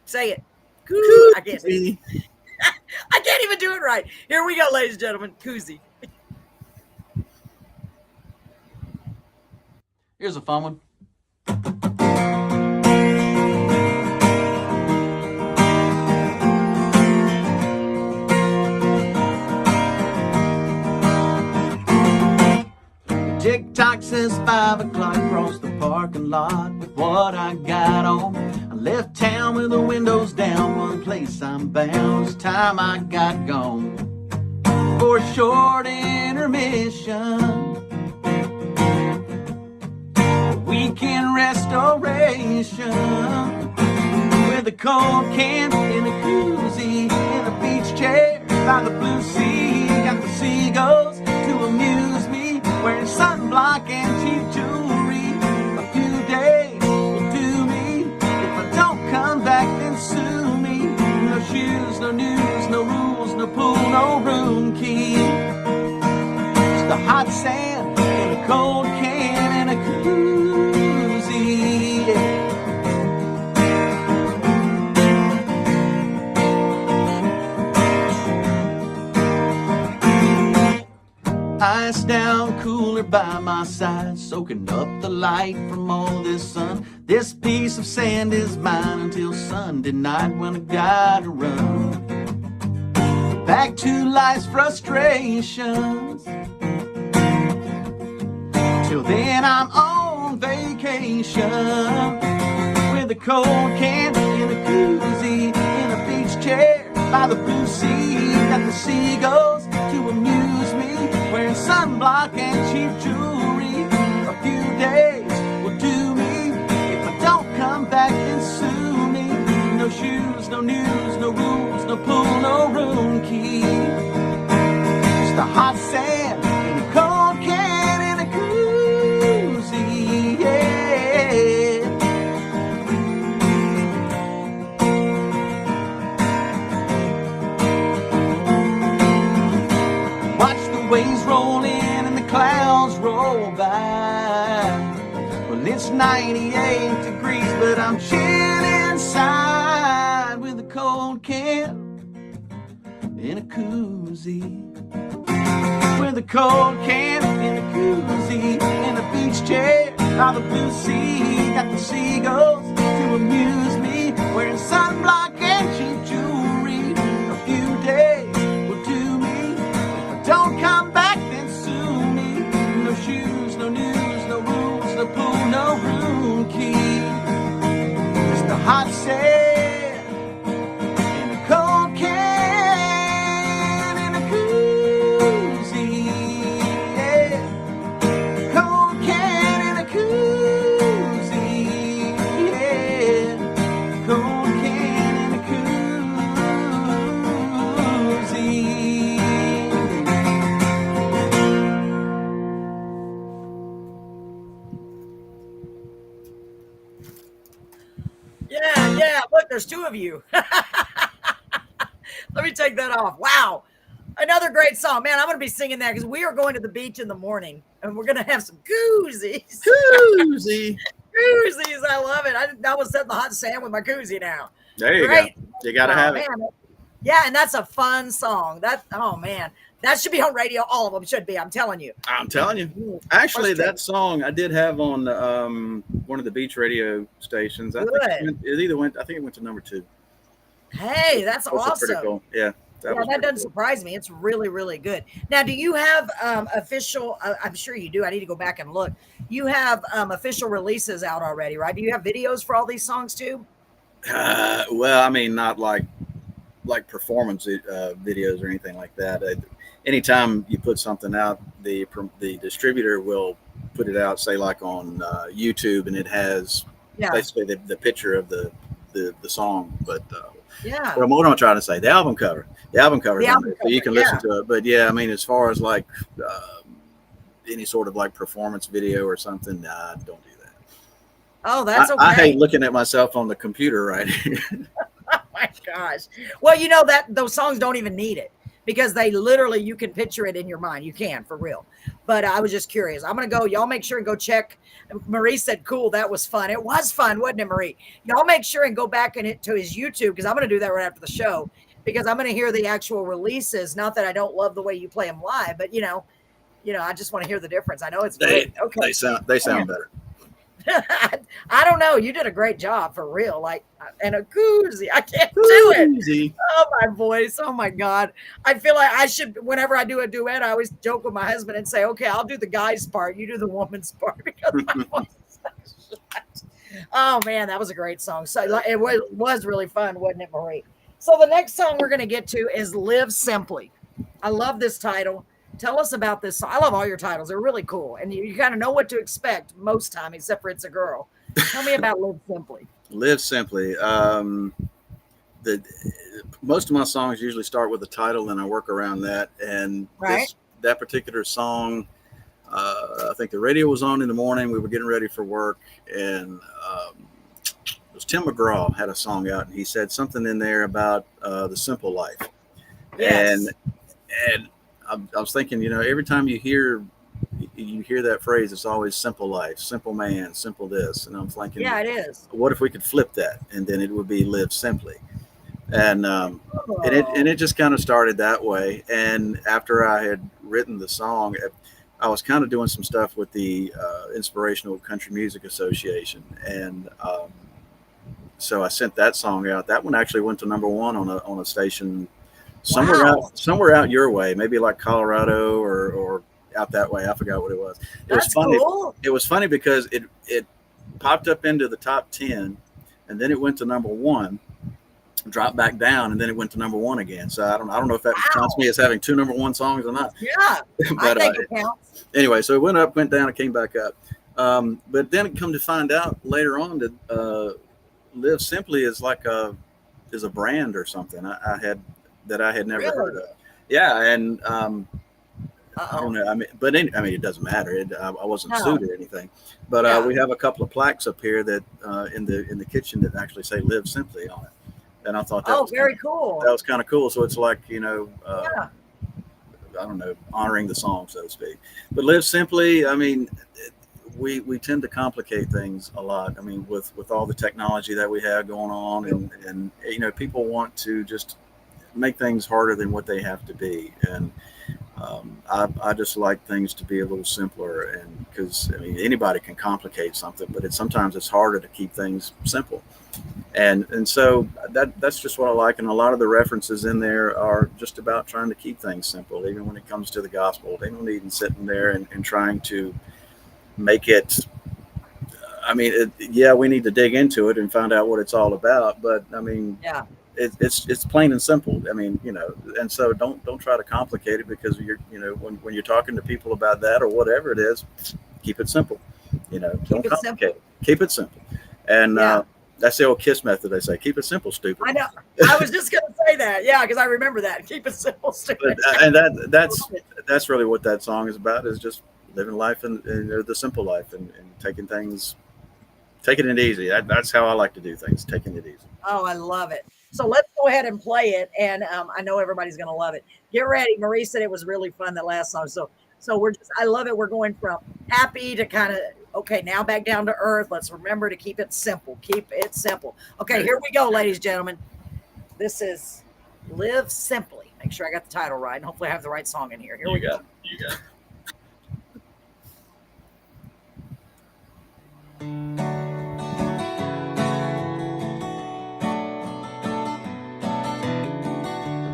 say it. Koozie. I can't even do it right. Here we go, ladies and gentlemen. Koozie. Here's a fun one. Tick-tock says 5 o'clock, across the parking lot with what I got on. I left town with the windows down, one place I'm bound, it's time I got gone. For a short intermission, weekend restoration, with a cold can in a koozie, in a beach chair by the blue sea. Got the seagulls to amuse me, wearing sunblock and cheap jewelry. A few days will do me. If I don't come back, then sue me. No shoes, no news, no rules, no pool, no room key. Just the hot sand in a cold can and a koozie. Yeah. Ice down cooler by my side, soaking up the light from all this sun. This piece of sand is mine until Sunday night, when I gotta run back to life's frustrations. Till then I'm on vacation, with a cold can in a koozie, in a beach chair by the blue sea. Got the seagulls to amuse me, wearing sunblock and cheap jewelry. A few days will do me. If I don't come back, then sue me. No shoes, no news, no rules, no pool, no room key. Just a hot sand in a cold can in a koozie. Yeah. Watch the waves roll in and the clouds roll by. Well, it's 98 degrees, but I'm chilling inside with a cold cold can in a koozie. With a cold can in a koozie, in a beach chair by the blue sea. Got the seagulls to amuse me, wearing sunblock and cheap jewelry. A few days will do me. If I don't come back, then sue me. No shoes, no news, no rules, no pool, no room key. Just a hot set in a cold can in a koozie. Yeah. Cold can in a koozie. Yeah. Cold can in a koozie. Yeah. Look, there's two of you. Let me take that off. Wow. Another great song. Man, I'm going to be singing that because we are going to the beach in the morning and we're going to have some koozies. Koozie. Koozies. I love it. I was setting the hot sand with my koozie now. There you Great. go. You got to have it. Man. Yeah, and that's a fun song. Oh man. That should be on radio. All of them should be. I'm telling you. I'm telling you. Actually, that song I did have on one of the beach radio stations. I think it went to number 2. Hey, that's awesome. Pretty cool. Yeah. That doesn't surprise me. It's really, really good. Now, do you have official? I'm sure you do. I need to go back and look. You have official releases out already, right? Do you have videos for all these songs too? Well, I mean, not like performance videos or anything like that. Anytime you put something out, the distributor will put it out, say like on YouTube, and it has basically the picture of the song. But what am I trying to say? The album cover. The album cover is on there, so you can listen to it. But yeah, I mean, as far as like any sort of like performance video or something, don't do that. Oh, that's okay. I hate looking at myself on the computer right here. Oh my gosh. Well, you know that those songs don't even need it because they literally, you can picture it in your mind. You can, for real. But I was just curious. I'm going to go. Y'all make sure and go check. Marie said, cool. That was fun. It was fun, wasn't it, Marie? Y'all make sure and go back to his YouTube because I'm going to do that right after the show because I'm going to hear the actual releases. Not that I don't love the way you play them live, but you know, I just want to hear the difference. I know it's great. Okay. They sound better. I don't know. You did a great job for real. Like, and a koozie. I can't do it. Oh, my voice. Oh, my God. I feel like I should, whenever I do a duet, I always joke with my husband and say, okay, I'll do the guy's part. You do the woman's part because my voice is so shot. Oh, man, that was a great song. So it was really fun, wasn't it, Marie? So the next song we're going to get to is Live Simply. I love this title. Tell us about this song. I love all your titles. They're really cool. And you kind of know what to expect most time, except for It's a Girl. Tell me about Live Simply. Live Simply. Most of my songs usually start with a title and I work around that. And that particular song, I think the radio was on in the morning. We were getting ready for work. And it was Tim McGraw had a song out. And he said something in there about the simple life. Yes. And I was thinking, every time you hear that phrase, it's always simple life, simple man, simple this. And I'm thinking, yeah, it is. What if we could flip that? And then it would be live simply. And it just kind of started that way. And after I had written the song, I was kind of doing some stuff with the Inspirational Country Music Association. And so I sent that song out. That one actually went to number 1 on a station somewhere out your way, maybe like Colorado or out that way. I forgot what it was. That's cool. It was funny because it popped up into the top 10 and then it went to number 1, dropped back down, and then it went to number 1 again. So I don't know if that counts me as having 2 number 1 songs or not. Yeah. But I think it counts. Anyway, so it went up, went down, it came back up. But then it come to find out later on that Live Simply is like a brand or something. I had never heard of. Yeah, and I don't know. I mean, it doesn't matter. I wasn't sued or anything. But we have a couple of plaques up here that in the kitchen that actually say "Live Simply" on it. And I thought that was very cool. That was kind of cool. So it's like I don't know, honoring the song, so to speak. But "Live Simply," I mean, we tend to complicate things a lot. I mean, with all the technology that we have going on, and you know, people want to just make things harder than what they have to be. And I just like things to be a little simpler, and because I mean, anybody can complicate something, but sometimes it's harder to keep things simple. And so that's just what I like. And a lot of the references in there are just about trying to keep things simple, even when it comes to the gospel. They don't need sitting there and trying to make it. I mean, yeah, we need to dig into it and find out what it's all about. But I mean, Yeah. It's plain and simple. I mean, you know, and so don't try to complicate it, because when you're talking to people about that or whatever it is, keep it simple. You know, don't complicate it. Keep it simple. And that's the old KISS method. They say, keep it simple, stupid. I know. I was just going to say that. Yeah, because I remember that. Keep it simple, stupid. And that's really what that song is about, is just living life and the simple life, and taking it easy. That's how I like to do things, taking it easy. Oh, I love it. So let's go ahead and play it. And I know everybody's going to love it. Get ready. Marie said it was really fun, that last song. So I love it. We're going from happy to kind of, okay, now back down to earth. Let's remember to keep it simple. Keep it simple. Okay, here we go, ladies and gentlemen. This is Live Simply. Make sure I got the title right, and hopefully I have the right song in here. Here we go. You got it.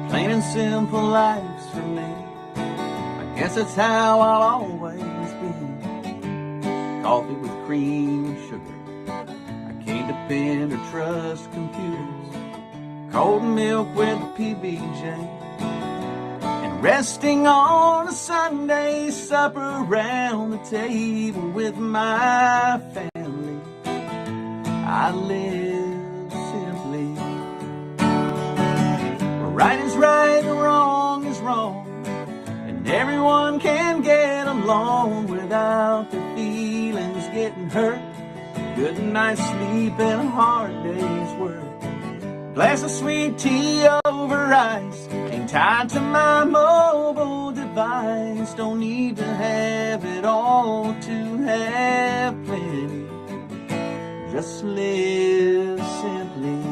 Plain and simple life's for me. I guess that's how I'll always be. Coffee with cream and sugar. I can't depend or trust computers. Cold milk with a PBJ. And resting on a Sunday supper around the table with my family. I live simply. Right is right, wrong is wrong, and everyone can get along without their feelings getting hurt. A good night's sleep and a hard day's work. Glass of sweet tea over ice, ain't tied to my mobile device. Don't need to have it all to have plenty. Just live simply.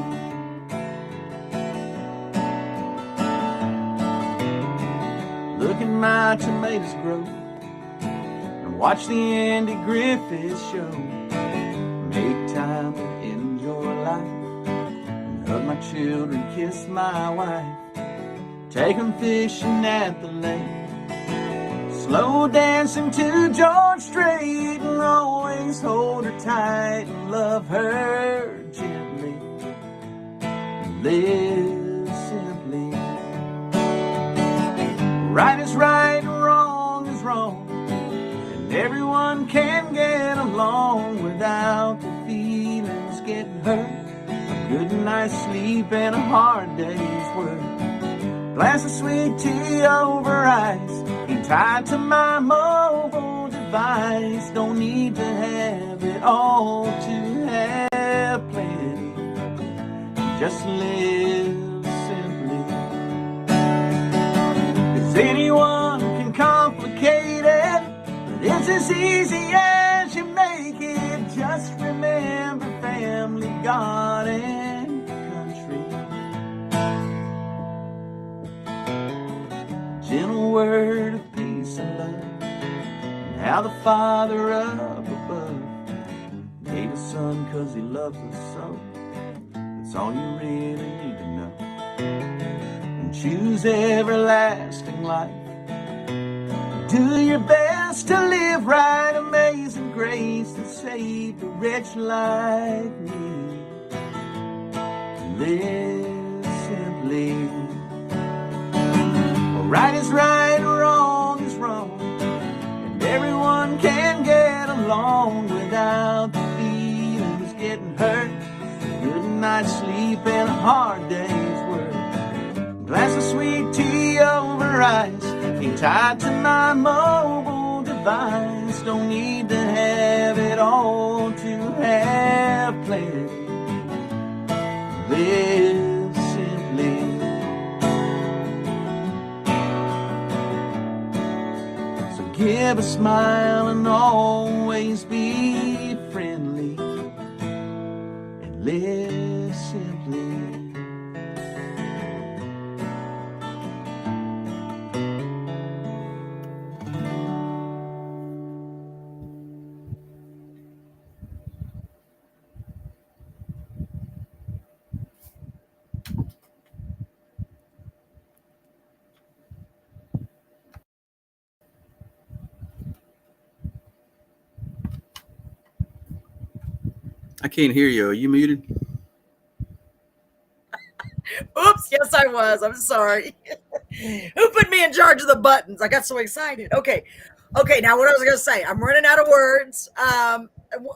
Look at my tomatoes grow and watch the Andy Griffith show. Make time to enjoy life and hug my children, kiss my wife. Take them fishing at the lake, slow dancing to George Strait, and always hold her tight and love her gently. Live simply. Right is right, wrong is wrong, and everyone can get along without the feelings getting hurt. A good night's sleep and a hard day's work. Glass of sweet tea over ice, ain't tied to my mobile device. Don't need to have it all to have plenty. Just live simply. Anyone can complicate it, but it's as easy as you make it. Just remember family, God, and country. Gentle word of peace and love, and how the Father up above gave His Son 'cause He loves us so. That's all you really need to know. Choose everlasting life. Do your best to live right. Amazing grace that saved a wretch like me. Live simply. Right is right, wrong is wrong, and everyone can get along without the feelings getting hurt. Good night's sleep and a hard day's work. Glass of sweet tea over ice, ain't tied to my mobile device. Don't need to have it all to have plenty. Live simply. So give a smile and always always be friendly and live simply. I can't hear you. Are you muted? Oops, yes, I was. I'm sorry. Who put me in charge of the buttons? I got so excited. Okay. Now what I was going to say, I'm running out of words.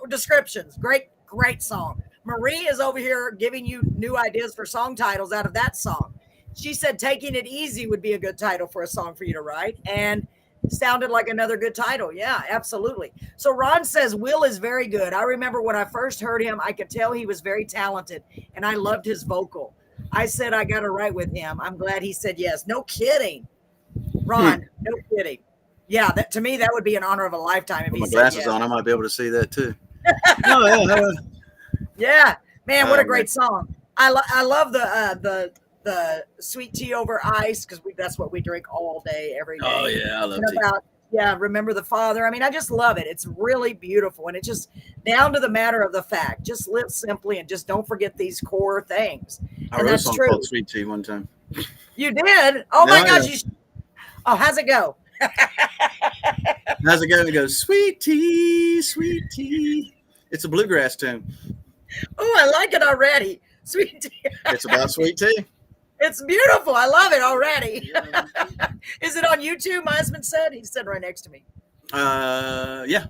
Descriptions. Great song. Marie is over here giving you new ideas for song titles out of that song. She said Taking It Easy would be a good title for a song for you to write, and sounded like another good title. Yeah, absolutely. So Ron says Will is very good. I remember when I first heard him, I could tell he was very talented, and I loved his vocal. I said I got to write with him. I'm glad he said yes. No kidding, Ron. No kidding. Yeah, that to me that would be an honor of a lifetime if With he my said glasses yes. on, I might be able to see that too. No, yeah, Yeah, man, what a man. great song. I love the sweet tea over ice, because that's what we drink all day, every day. Oh yeah, I love And tea. about, yeah, remember the Father. I mean, I just love it. It's really beautiful, and it's just down to the matter of the fact. Just live simply and just don't forget these core things. I And wrote a that's song true. called Sweet Tea one time. You did? Oh my Yeah, gosh! yeah. Oh, how's it go? How's it going? It goes, sweet tea, sweet tea. It's a bluegrass tune. Oh, I like it already. Sweet tea. It's about sweet tea. It's beautiful. I love it already. Is it on YouTube? My husband said. He's sitting right next to me. Yeah.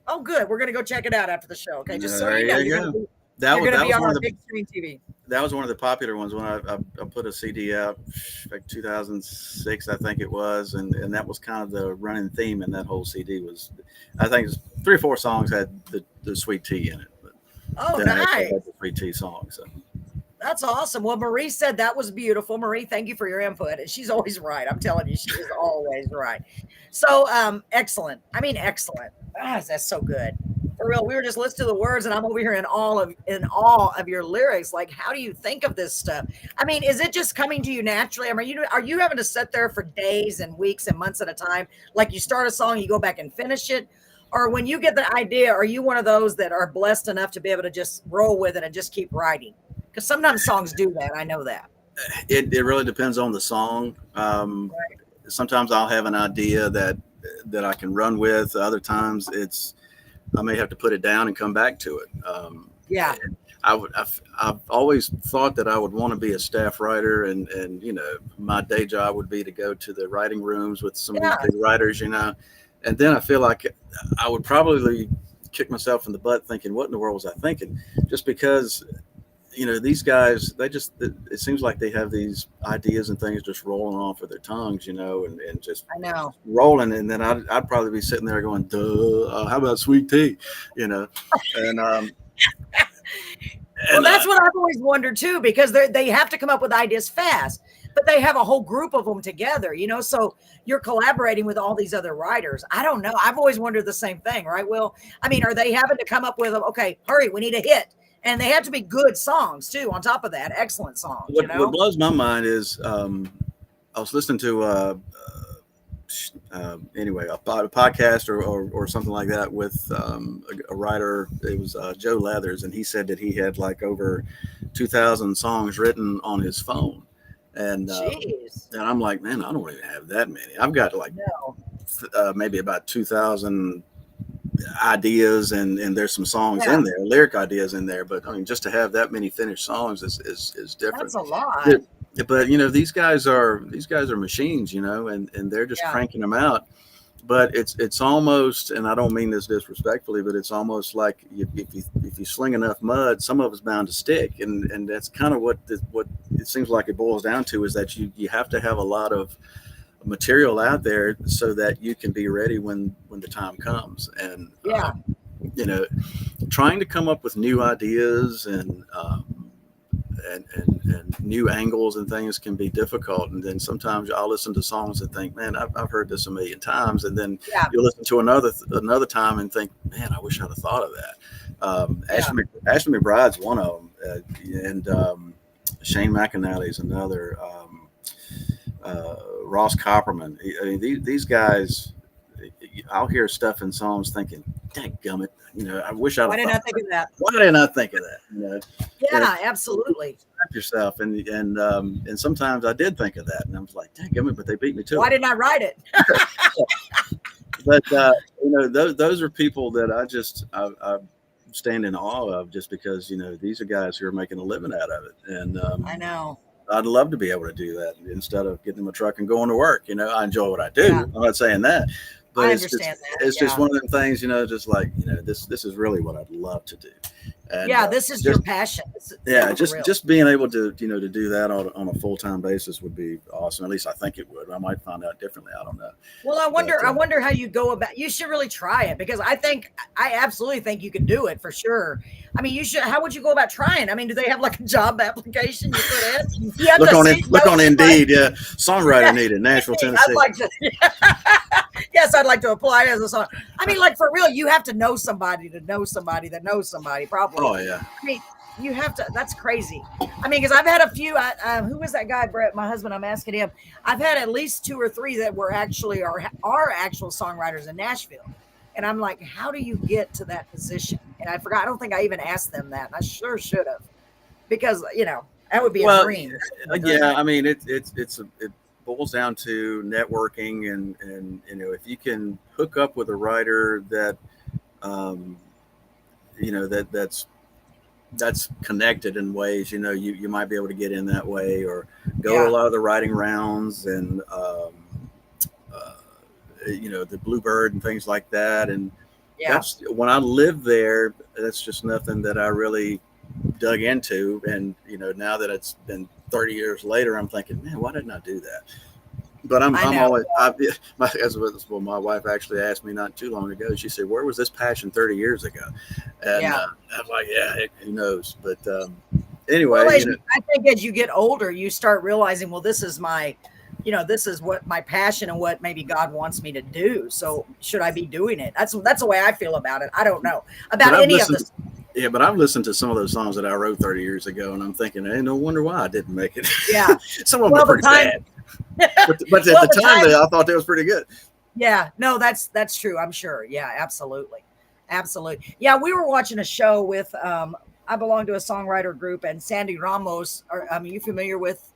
Oh, good. We're gonna go check it out after the show. Okay, just so There you know, you you're go. gonna be, That you're was gonna be on one our of the big screen TV. that was one of the popular ones when I put a CD out like 2006, I think it was, and that was kind of the running theme in that whole CD was, I think it was 3 or 4 songs had the sweet tea in it, but Oh, then I actually nice. had the sweet tea song. So That's awesome. Well, Marie said that was beautiful. Marie, thank you for your input. And she's always right. I'm telling you, she is always right. So, excellent. I mean, excellent. Gosh, that's so good. For real, we were just listening to the words, and I'm over here in awe of your lyrics. Like, how do you think of this stuff? I mean, is it just coming to you naturally? I mean, are you having to sit there for days and weeks and months at a time? Like, you start a song, you go back and finish it, or when you get the idea, are you one of those that are blessed enough to be able to just roll with it and just keep writing? Because sometimes songs do that. I know that. it really depends on the song. Sometimes I'll have an idea that I can run with. Other times I may have to put it down and come back to it. Yeah. I've always thought that I would want to be a staff writer, and my day job would be to go to the writing rooms with some of these big writers, and then I feel like I would probably kick myself in the butt thinking, what in the world was I thinking? Just because these guys, it seems like they have these ideas and things just rolling off of their tongues, and just I know. rolling. And then I'd probably be sitting there going, duh, how about sweet tea? And Well, that's what I've always wondered too, because they have to come up with ideas fast, but they have a whole group of them together, so you're collaborating with all these other writers. I don't know. I've always wondered the same thing, right, Will? I mean, are they having to come up with, okay, hurry, we need a hit. And they have to be good songs too. On top of that, excellent songs. What blows my mind is I was listening to a podcast or something like that with a writer. It was Joe Leathers, and he said that he had like over 2,000 songs written on his phone. And I'm like, man, I don't even have that many. I've got like maybe about 2,000 ideas, and there's some songs in there, lyric ideas in there, but I mean, just to have that many finished songs is different. That's a lot. But these guys are machines, and they're just cranking them out. But it's almost, and I don't mean this disrespectfully, but it's almost like if you sling enough mud, some of it's bound to stick, and that's kind of what it seems like it boils down to, is that you have to have a lot of material out there so that you can be ready when the time comes. And trying to come up with new ideas and and new angles and things can be difficult. And then sometimes I'll listen to songs and think, man, I've heard this a million times. And then you'll listen to another time and think, man, I wish I'd have thought of that. Ashley McBride's one of them, and Shane McAnally's another. Ross Copperman. I mean, these guys. I'll hear stuff in songs thinking, "Dadgummit, I wish I." Why didn't I think of that? Why didn't I think of that? Yeah, absolutely. Yourself, and sometimes I did think of that, and I was like, "Dadgummit," but they beat me to it. Why didn't I write it? But those are people that I stand in awe of, just because these are guys who are making a living out of it, and I know. I'd love to be able to do that instead of getting in my truck and going to work. I enjoy what I do. Yeah. I'm not saying that, but I it's understand just, that. it's just one of them things, just like, this is really what I'd love to do. And, this is your passion. Just being able to, to do that on a full-time basis would be awesome. At least I think it would. I might find out differently. I don't know. Well, I wonder how you go about. You should really try it, because I absolutely think you could do it for sure. I mean, you should. How would you go about trying? I mean, do they have like a job application you put in? You have look on Indeed. Yeah, songwriter needed, Nashville, Tennessee. Yes, I'd like to apply as a song. I mean, like, for real, you have to know somebody that knows somebody that knows somebody, probably. Oh yeah. I mean, you have to. That's crazy. I mean, because I've had a few. Who was that guy, Brett? My husband. I'm asking him. I've had at least 2 or 3 that were actually are actual songwriters in Nashville, and I'm like, how do you get to that position? And I forgot. I don't think I even asked them that. And I sure should have, because that would be a dream. Yeah, I mean, it boils down to networking, and if you can hook up with a writer that that's connected in ways, you might be able to get in that way, or go to a lot of the writing rounds, and the Bluebird and things like that. And that's when I lived there, that's just nothing that I really dug into. And now that it's been 30 years later, I'm thinking, man, why didn't I do that? But I'm always, my wife actually asked me not too long ago. She said, where was this passion 30 years ago? And I was like, who knows? But anyway, I think as you get older, you start realizing, well, this is my, this is what my passion and what maybe God wants me to do. So should I be doing it? That's the way I feel about it. I don't know about any of this. Yeah, but I've listened to some of those songs that I wrote 30 years ago, and I'm thinking, hey, no wonder why I didn't make it. Yeah. Some of them were pretty bad. But at the time, I thought that was pretty good. Yeah, no, that's true. I'm sure. Yeah, absolutely. Yeah, we were watching a show with, I belong to a songwriter group, and Sandy Ramos, are you familiar with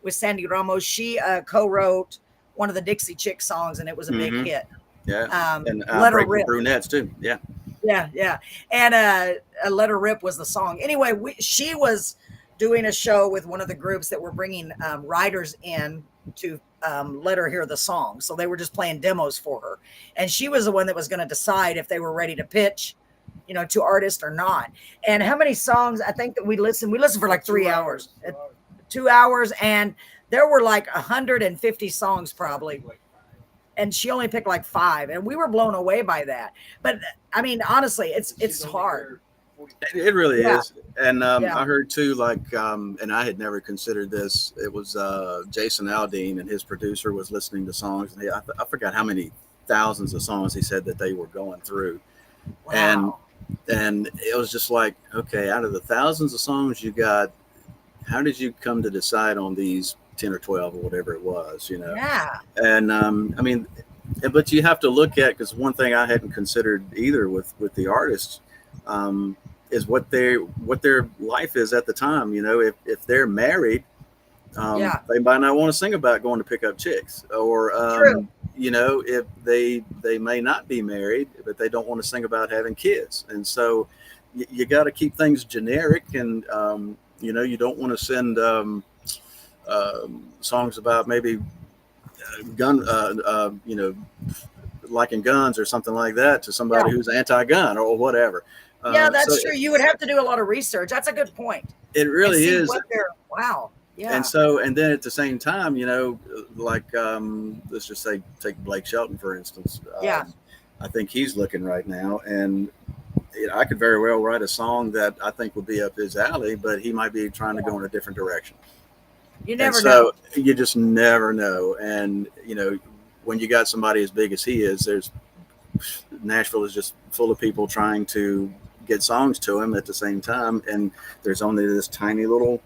Sandy Ramos? She co-wrote one of the Dixie Chick songs, and it was a big hit. Yeah. And Let Her Rip. Brunettes too. Yeah. Yeah. And Let Her Rip was the song. Anyway, she was doing a show with one of the groups that were bringing writers in to let her hear the song. So they were just playing demos for her. And she was the one that was going to decide if they were ready to pitch, to artists or not. And how many songs? I think that we listened for like 3 hours, 2 hours. And there were like 150 songs probably. And she only picked like 5. And we were blown away by that. But I mean, honestly, it's hard. It really is. And I heard too, like, and I had never considered this. It was Jason Aldean, and his producer was listening to songs. And I forgot how many thousands of songs he said that they were going through. Wow. And it was just like, okay, out of the thousands of songs you got, how did you come to decide on these 10 or 12 or whatever it was, Yeah. And I mean, but you have to look at, because one thing I hadn't considered either with the artists, is what their life is at the time. If they're married, they might not want to sing about going to pick up chicks, or if they may not be married, but they don't want to sing about having kids. And so you got to keep things generic, and you don't want to send songs about maybe liking guns or something like that to somebody who's anti-gun or whatever. Yeah, that's true. You would have to do a lot of research. That's a good point. It really is. Wow. Yeah. And then at the same time, like, let's just say, take Blake Shelton, for instance. I think he's looking right now. And I could very well write a song that I think would be up his alley, but he might be trying to go in a different direction. You never and know. so you just never know. And, you know, when you got somebody as big as he is, Nashville is just full of people trying to get songs to him at the same time. And there's only this tiny little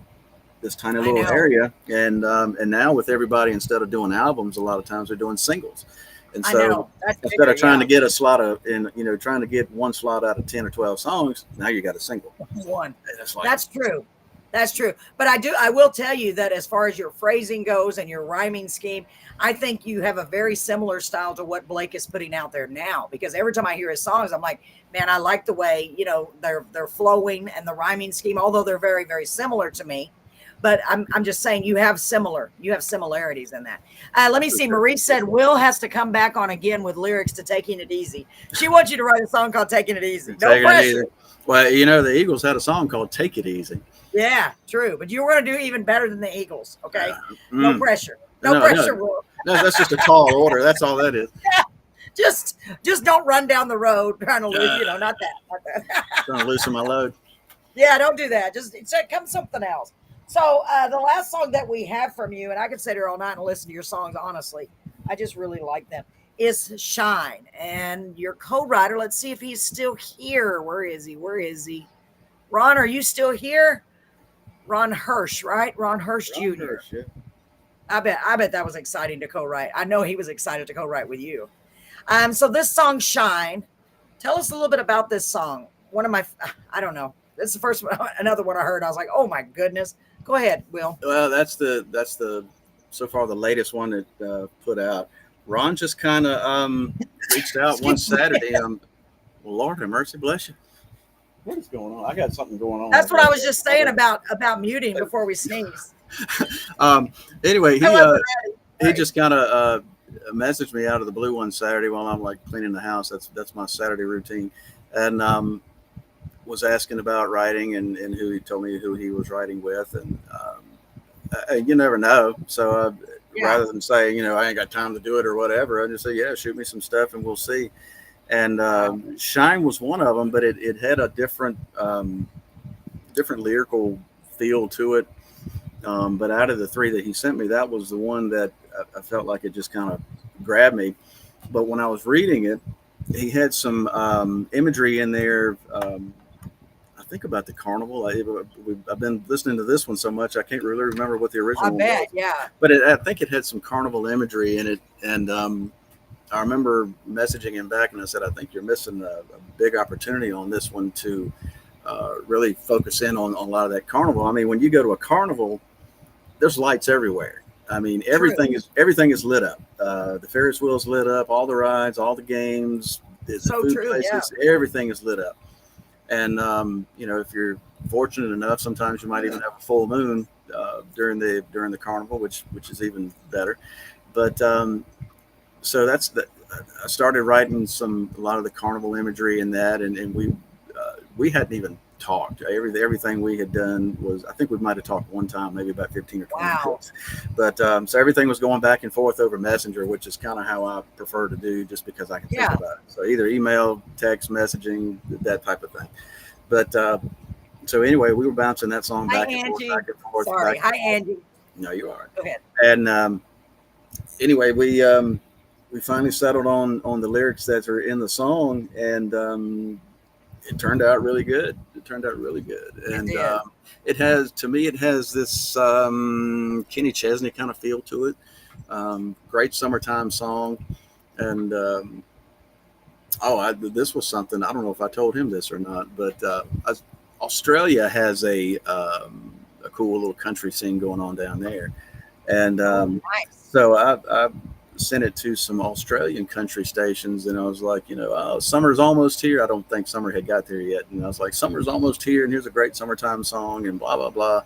area. And now with everybody, instead of doing albums, a lot of times they're doing singles. And so instead of trying to get a slot trying to get one slot out of 10 or 12 songs, now you got a single. One. That's true. That's true. But I will tell you that as far as your phrasing goes and your rhyming scheme, I think you have a very similar style to what Blake is putting out there now, because every time I hear his songs, I'm like, man, I like the way, you know, they're flowing and the rhyming scheme, although they're very, very similar to me. But I'm just saying you have similarities in that. Let me see. Marie said Will has to come back on again with lyrics to Taking It Easy. She wants you to write a song called Taking It Easy. No pressure. Well, you know, the Eagles had a song called Take It Easy. Yeah, true. But you were going to do even better than the Eagles. Okay. No pressure. No pressure, Will. No, that's just a tall order. That's all that is. Yeah. Just don't run down the road trying to lose, you know, not that. Trying to loosen my load. Yeah, don't do that. Just come something else. So the last song that we have from you, and I could sit here all night and listen to your songs, honestly, I just really like them, is Shine. And your co-writer, let's see if he's still here. Where is he? Ron, are you still here? Ron Hirsch, right? Ron Hirsch Jr. Hirsch, yeah. I bet that was exciting to co-write. I know he was excited to co-write with you. So this song, Shine, tell us a little bit about this song. I don't know. This is the first one, another one I heard. I was like, oh my goodness. Go ahead, Will. Well, that's the so far the latest one that put out. Ron just kind of reached out one Saturday. Well, Lord have mercy, bless you. What is going on? I got something going on. That's what I was just saying about muting before we sneeze. Anyway, he just kind of messaged me out of the blue one Saturday while I'm like cleaning the house. That's my Saturday routine, and was asking about writing and who he told me who he was writing with, and you never know. So rather than say, you know, I ain't got time to do it or whatever, I just say, yeah, shoot me some stuff and we'll see. And Shine was one of them, but it had a different lyrical feel to it. But out of the three that he sent me, that was the one that I felt like it just kind of grabbed me. But when I was reading it, he had some imagery in there. I think about the carnival. I've been listening to this one so much I can't really remember what the original one was. Yeah. But I think it had some carnival imagery in it, and I remember messaging him back, and I said, I think you're missing a big opportunity on this one to really focus in on a lot of that carnival. I mean, when you go to a carnival, there's lights everywhere. I mean, everything is lit up. The Ferris wheel's lit up, all the rides, all the games, the food places, everything is lit up. And you know, if you're fortunate enough, sometimes you might even have a full moon during the carnival, which is even better. But so I started writing a lot of the carnival imagery in that, and we hadn't even talked. Everything we had done was, I think we might have talked one time, maybe about 15 or 20 minutes. But so everything was going back and forth over Messenger, which is kind of how I prefer to do, just because I can think about it. So either email, text, messaging, that type of thing. But so anyway, we were bouncing that song back and forth. Sorry. Hi, Angie. No, you are. Go ahead. And anyway, we finally settled on the lyrics that are in the song, and it turned out really good. And it has this Kenny Chesney kind of feel to it. Great summertime song. And this was something, I don't know if I told him this or not, but Australia has a cool little country scene going on down there. And nice. So I sent it to some Australian country stations, and I was like, you know, summer's almost here. I don't think summer had got there yet. And I was like, summer's almost here, and here's a great summertime song, and blah, blah, blah.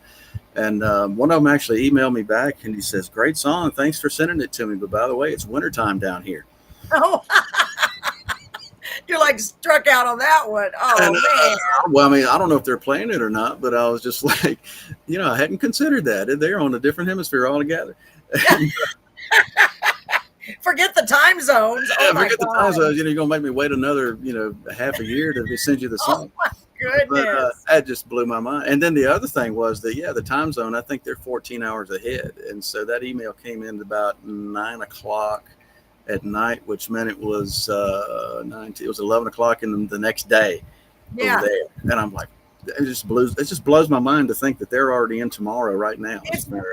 And one of them actually emailed me back, and he says, great song. Thanks for sending it to me. But by the way, it's wintertime down here. Oh, you're like struck out on that one. Oh, man. Well, I mean, I don't know if they're playing it or not, but I was just like, you know, I hadn't considered that. They're on a different hemisphere altogether. Forget the time zones. Oh my forget the God. time zones. You're gonna make me wait another, half a year to send you the song. Oh my goodness. But that just blew my mind. And then the other thing was that, the time zone, I think they're 14 hours ahead. And so that email came in about 9 o'clock at night, which meant it was it was 11 o'clock in the next day over there. And I'm like, it just blows my mind to think that they're already in tomorrow right now.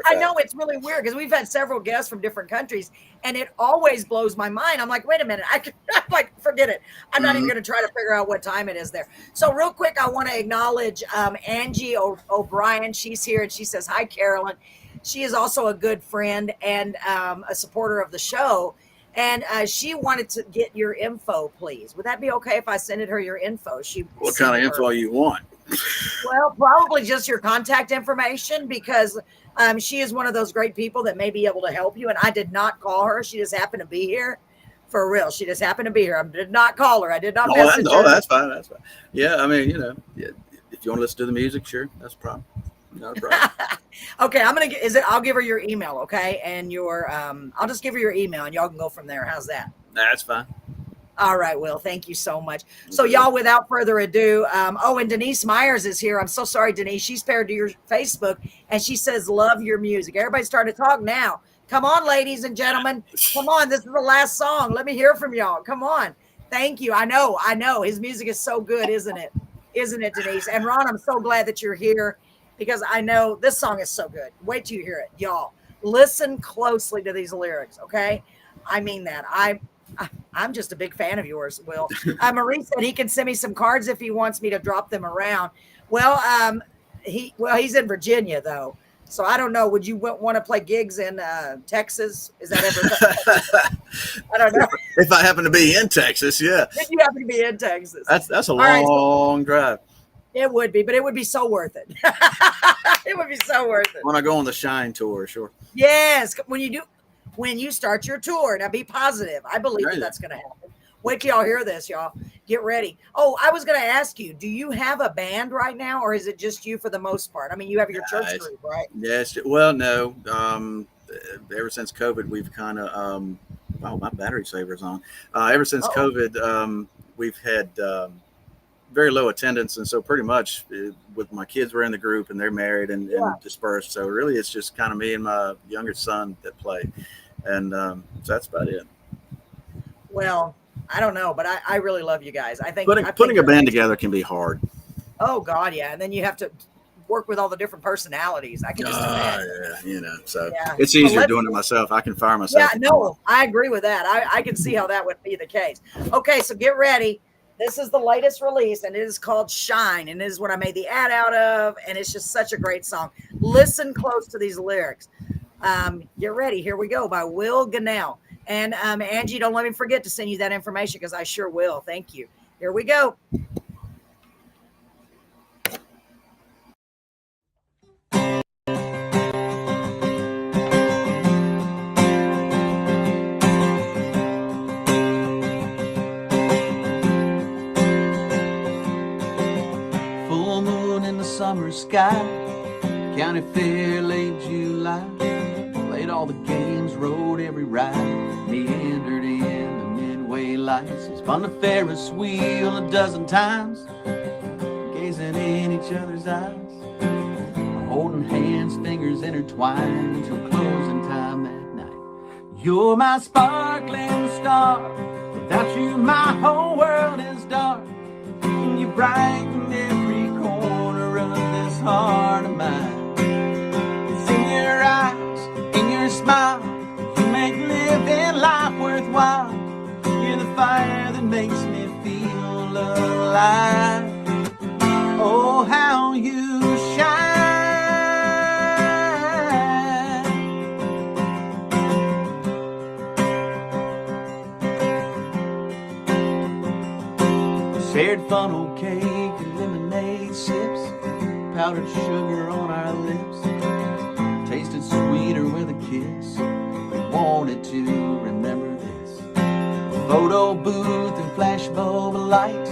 I know it's really weird because we've had several guests from different countries, and it always blows my mind. I'm like, wait a minute, I'm like, forget it. I'm not even going to try to figure out what time it is there. So real quick, I want to acknowledge Angie O'Brien. She's here, and she says, hi, Carolyn. She is also a good friend and a supporter of the show. And she wanted to get your info, please. Would that be okay if I send her your info? What kind of info you want? Well, probably just your contact information, because she is one of those great people that may be able to help you. And I did not call her. She just happened to be here. For real. She just happened to be here. I did not call her. I did not message her. Oh, that's fine. That's fine. Yeah, I mean, if you want to listen to the music, sure. That's a problem. Not a problem. Okay, I'll give her your email, okay? And I'll just give her your email and y'all can go from there. How's that? That's fine. All right, Will, thank you so much. So y'all, without further ado, and Denise Myers is here. I'm so sorry, Denise. She's paired to your Facebook and she says, love your music. Everybody's starting to talk now. Come on, ladies and gentlemen. Come on, this is the last song. Let me hear from y'all. Come on. Thank you. I know. His music is so good, isn't it? Isn't it, Denise? And Ron, I'm so glad that you're here, because I know this song is so good. Wait till you hear it, y'all. Listen closely to these lyrics, okay? I mean that. I'm just a big fan of yours, Will. Marie said he can send me some cards if he wants me to drop them around. Well, he's in Virginia though, so I don't know. Would you want to play gigs in Texas? Is that ever? I don't know. If I happen to be in Texas, yeah. If you happen to be in Texas, that's a long drive. It would be, but it would be so worth it. It would be so worth it. When I go on the Shine tour, sure. Yes, when you start your tour. Now be positive. I believe that's going to happen. Wait till y'all hear this, y'all. Get ready. Oh, I was going to ask you, do you have a band right now, or is it just you for the most part? I mean, you have your church group, right? Yes. Well, no. Ever since COVID, we've kind of my battery saver's on. Ever since COVID, we've had very low attendance, and so pretty much with my kids were in the group and they're married and dispersed, so really it's just kind of me and my younger son that play, and so that's about it. Well, I don't know, but I really love you guys. I think putting a band together can be hard. Oh God, yeah. And then you have to work with all the different personalities. I can just imagine. It's easier doing it myself. I can fire myself. Yeah, no, I agree with that. I can see how that would be the case. Okay, so get ready. This is the latest release, and it is called Shine, and it is what I made the ad out of, and it's just such a great song. Listen close to these lyrics. Get ready. Here we go, by Will Gunnell. And Angie, don't let me forget to send you that information, because I sure will. Thank you. Here we go. Summer sky, county fair late July, played all the games, rode every ride, meandered in the midway lights. It's spun the Ferris wheel a dozen times, gazing in each other's eyes, holding hands, fingers intertwined until closing time that night. You're my sparkling star, without you my whole world is dark, and you brighten every corner of this heart of mine. It's in your eyes, in your smile, you make living life worthwhile. You're the fire that makes me feel alive. Oh, how you shine. Shared funnel cake and lemonade sips, powdered sugar on our lips, tasted sweeter with a kiss. We wanted to remember this. A photo booth and flashbulb light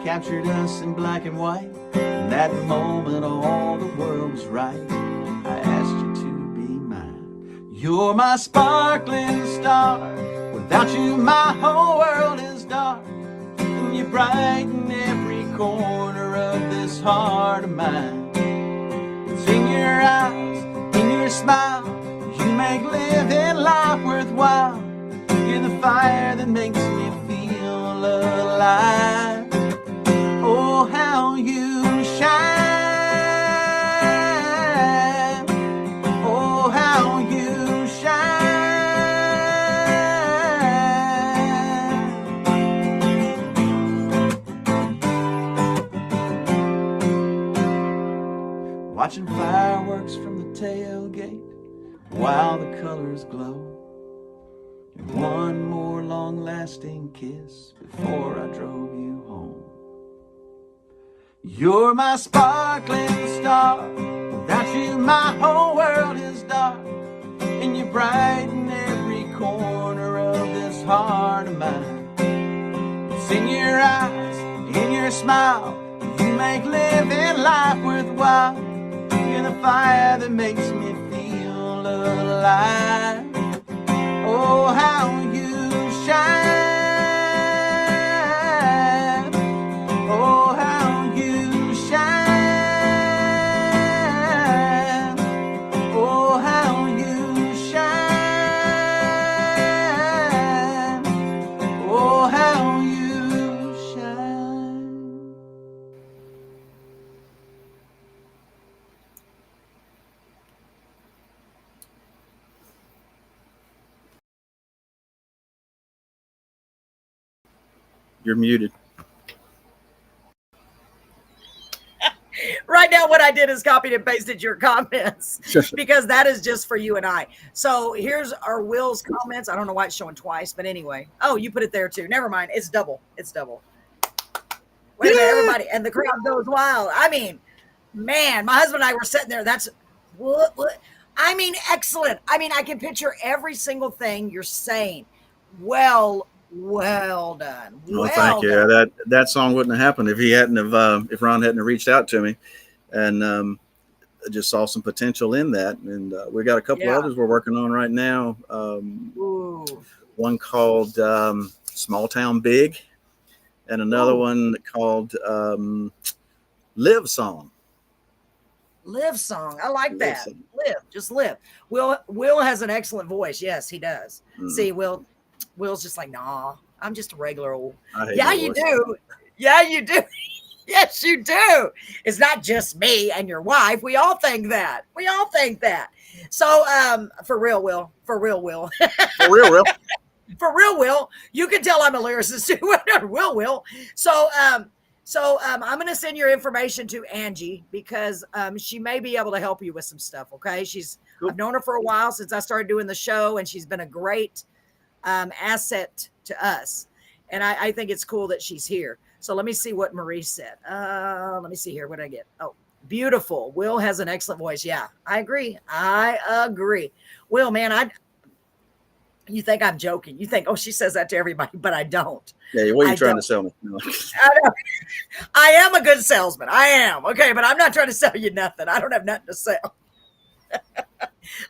captured us in black and white. In that moment all the world was right. I asked you to be mine. You're my sparkling star. Without you, my whole world is dark. And you brighten every corner of this heart of mine. It's in your eyes, in your smile, you make living life worthwhile. You're the fire that makes me feel alive. Oh, how you shine. Oh, how you shine. Watching fireworks from the tailgate while the colors glow. And one more long-lasting kiss before I drove you home. You're my sparkling star. Without you, my whole world is dark. And you brighten every corner of this heart of mine. It's in your eyes, in your smile, you make living life worthwhile. You're the fire that makes me feel alive. Oh, how you shine. Oh, how you shine. Oh, how you shine. Oh, how you shine. You're muted. Right now, what I did is copied and pasted your comments because that is just for you and I. So here's our Will's comments. I don't know why it's showing twice, but anyway. Oh, you put it there too. Never mind. It's double. It's double. Wait a minute, everybody. And the crowd goes wild. I mean, man, my husband and I were sitting there. That's what? I mean, excellent. I mean, I can picture every single thing you're saying. Well done. Well, thank you. Done. That song wouldn't have happened if if Ron hadn't reached out to me, and I just saw some potential in that. And we got a couple others we're working on right now. One called "Small Town Big," and another one called "Live Song." Live song. I like that. Live, just live. Will has an excellent voice. Yes, he does. See, Will's just like, nah, I'm just a regular old. Yeah, you do. Yeah, you do. Yes, you do. It's not just me and your wife. We all think that. So, for real, Will. For real, Will. For real, Will. You can tell I'm a lyricist too. Will. So, I'm going to send your information to Angie because she may be able to help you with some stuff. Okay, I've known her for a while since I started doing the show, and she's been a great asset to us. And I think it's cool that she's here. So let me see what Marie said. Let me see here. What did I get? Oh, beautiful. Will has an excellent voice. Yeah, I agree. Will, man, you think I'm joking. You think, oh, she says that to everybody, but I don't. Yeah, what are you trying to sell me? No. I am a good salesman. I am. Okay, but I'm not trying to sell you nothing. I don't have nothing to sell.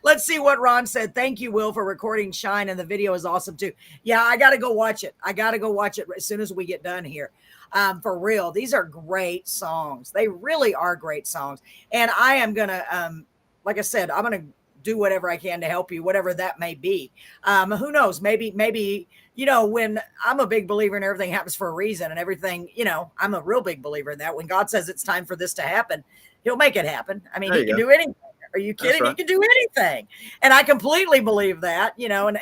Let's see what Ron said. Thank you, Will, for recording Shine, and the video is awesome too. Yeah, I got to go watch it. As soon as we get done here. For real, these are great songs. They really are great songs. And I am going to, like I said, I'm going to do whatever I can to help you, whatever that may be. Who knows? Maybe, when I'm a big believer in everything happens for a reason and everything, I'm a real big believer in that. When God says it's time for this to happen, he'll make it happen. I mean, he can do anything. Are you kidding? Right. He can do anything. And I completely believe that, and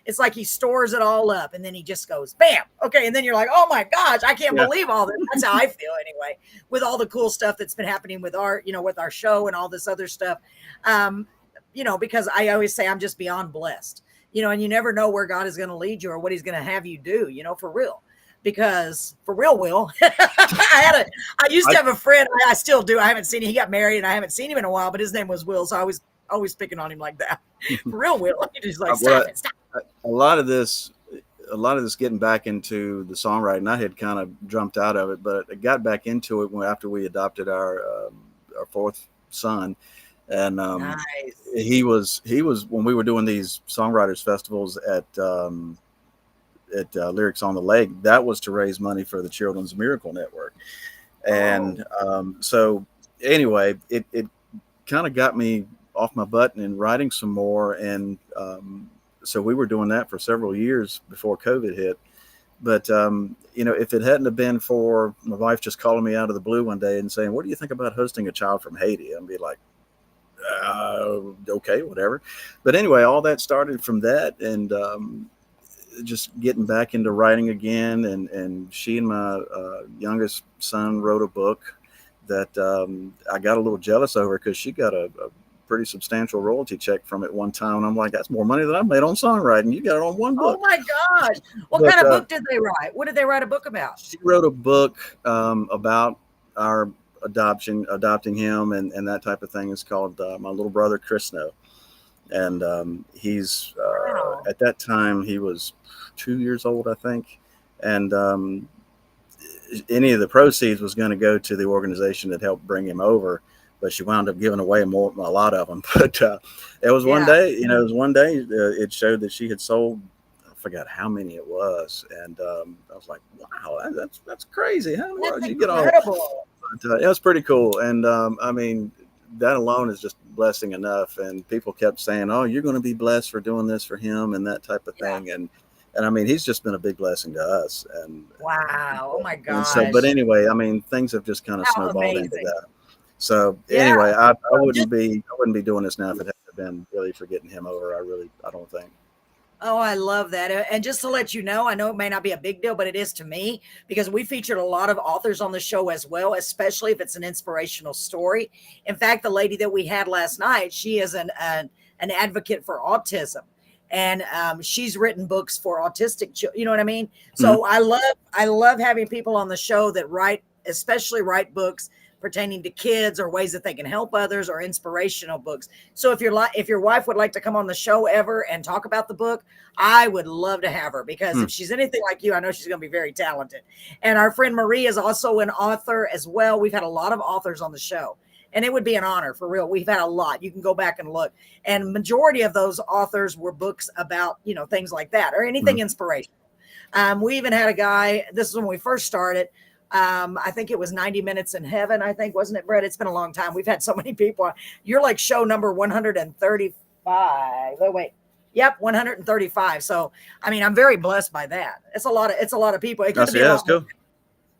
it's like he stores it all up and then he just goes, bam. Okay. And then you're like, oh my gosh, I can't believe all this. That's how I feel anyway, with all the cool stuff that's been happening with with our show and all this other stuff. Because I always say I'm just beyond blessed, and you never know where God is going to lead you or what he's going to have you do, for real. Because for real, Will, I used to have a friend. I still do. I haven't seen him. He got married and I haven't seen him in a while, but his name was Will. So I was always picking on him like that. For real, Will. He's like, stop. A lot of this getting back into the songwriting, I had kind of jumped out of it, but I got back into it after we adopted our fourth son. And Nice. he was when we were doing these songwriters festivals at Lyrics on the Lake. That was to raise money for the Children's Miracle Network. And so anyway, it kind of got me off my butt and writing some more. And so we were doing that for several years before COVID hit. But, you know, if it hadn't have been for my wife just calling me out of the blue one day and saying, what do you think about hosting a child from Haiti? I'd be like, okay, whatever. But anyway, all that started from that. And just getting back into writing again. And she and my youngest son wrote a book that I got a little jealous over because she got a pretty substantial royalty check from it one time. And I'm like, that's more money than I've made on songwriting. You got it on one book. Oh my gosh. What kind of book did they write? What did they write a book about? She wrote a book about our adopting him and that type of thing. It's called My Little Brother Chrisno. And he's at that time he was 2 years old, I think. And any of the proceeds was going to go to the organization that helped bring him over. But she wound up giving away a lot of them. But it was one day, you know, it showed that she had sold, I forgot how many it was. And I was like, wow, that's crazy. How in the world did you get all that? But it was pretty cool. And I mean, that alone is just blessing enough. And people kept saying, oh, you're going to be blessed for doing this for him and that type of thing. And I mean, he's just been a big blessing to us. And wow. Oh my gosh. So, but anyway, I mean, things have just kind of snowballed into that. So anyway, I wouldn't be doing this now if it hadn't been really for getting him over. I don't think. Oh, I love that. And just to let you know, I know it may not be a big deal, but it is to me because we featured a lot of authors on the show as well, especially if it's an inspirational story. In fact, the lady that we had last night, she is an advocate for autism. And she's written books for autistic children. You know what I mean? So I love having people on the show that especially write books pertaining to kids or ways that they can help others or inspirational books. So if your wife would like to come on the show ever and talk about the book, I would love to have her because if she's anything like you, I know she's going to be very talented. And our friend Marie is also an author as well. We've had a lot of authors on the show. And it would be an honor for real. We've had a lot. You can go back and look. And majority of those authors were books about, you know, things like that or anything inspirational. We even had a guy, this is when we first started. I think it was 90 Minutes in Heaven, I think, wasn't it, Brett? It's been a long time. We've had so many people. You're like show number 135. Oh, wait. Yep, 135. So, I mean, I'm very blessed by that. It's a lot of people. It could be a lot more.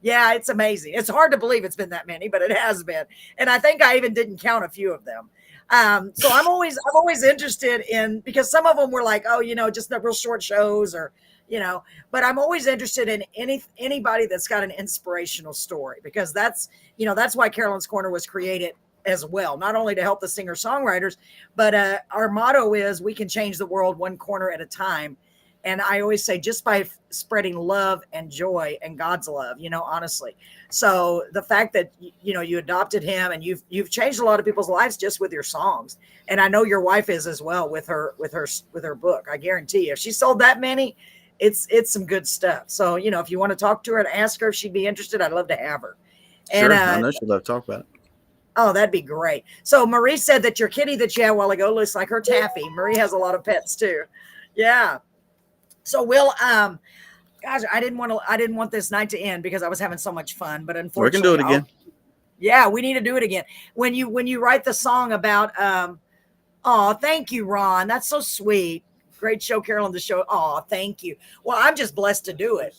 Yeah, it's amazing. It's hard to believe it's been that many, but it has been. And I think I even didn't count a few of them. So I'm always interested in, because some of them were like, oh, you know, just the real short shows or, you know, but I'm always interested in anybody that's got an inspirational story, because that's why Carolyn's Corner was created as well, not only to help the singer-songwriters, but our motto is we can change the world one corner at a time. And I always say just by spreading love and joy and God's love, you know, honestly. So the fact that, you know, you adopted him and you've changed a lot of people's lives just with your songs. And I know your wife is as well with her book. I guarantee you, if she sold that many, it's some good stuff. So, you know, if you want to talk to her and ask her if she'd be interested, I'd love to have her. Sure, I know she'd love to talk about it. Oh, that'd be great. So Marie said that your kitty that you had a while ago looks like her Taffy. Marie has a lot of pets too. Yeah. So Will, gosh, I didn't want this night to end because I was having so much fun, but unfortunately, we can do it again. Yeah, we need to do it again. When you write the song about, oh, thank you, Ron. That's so sweet. Great show, Carolyn, the show. Oh, thank you. Well, I'm just blessed to do it.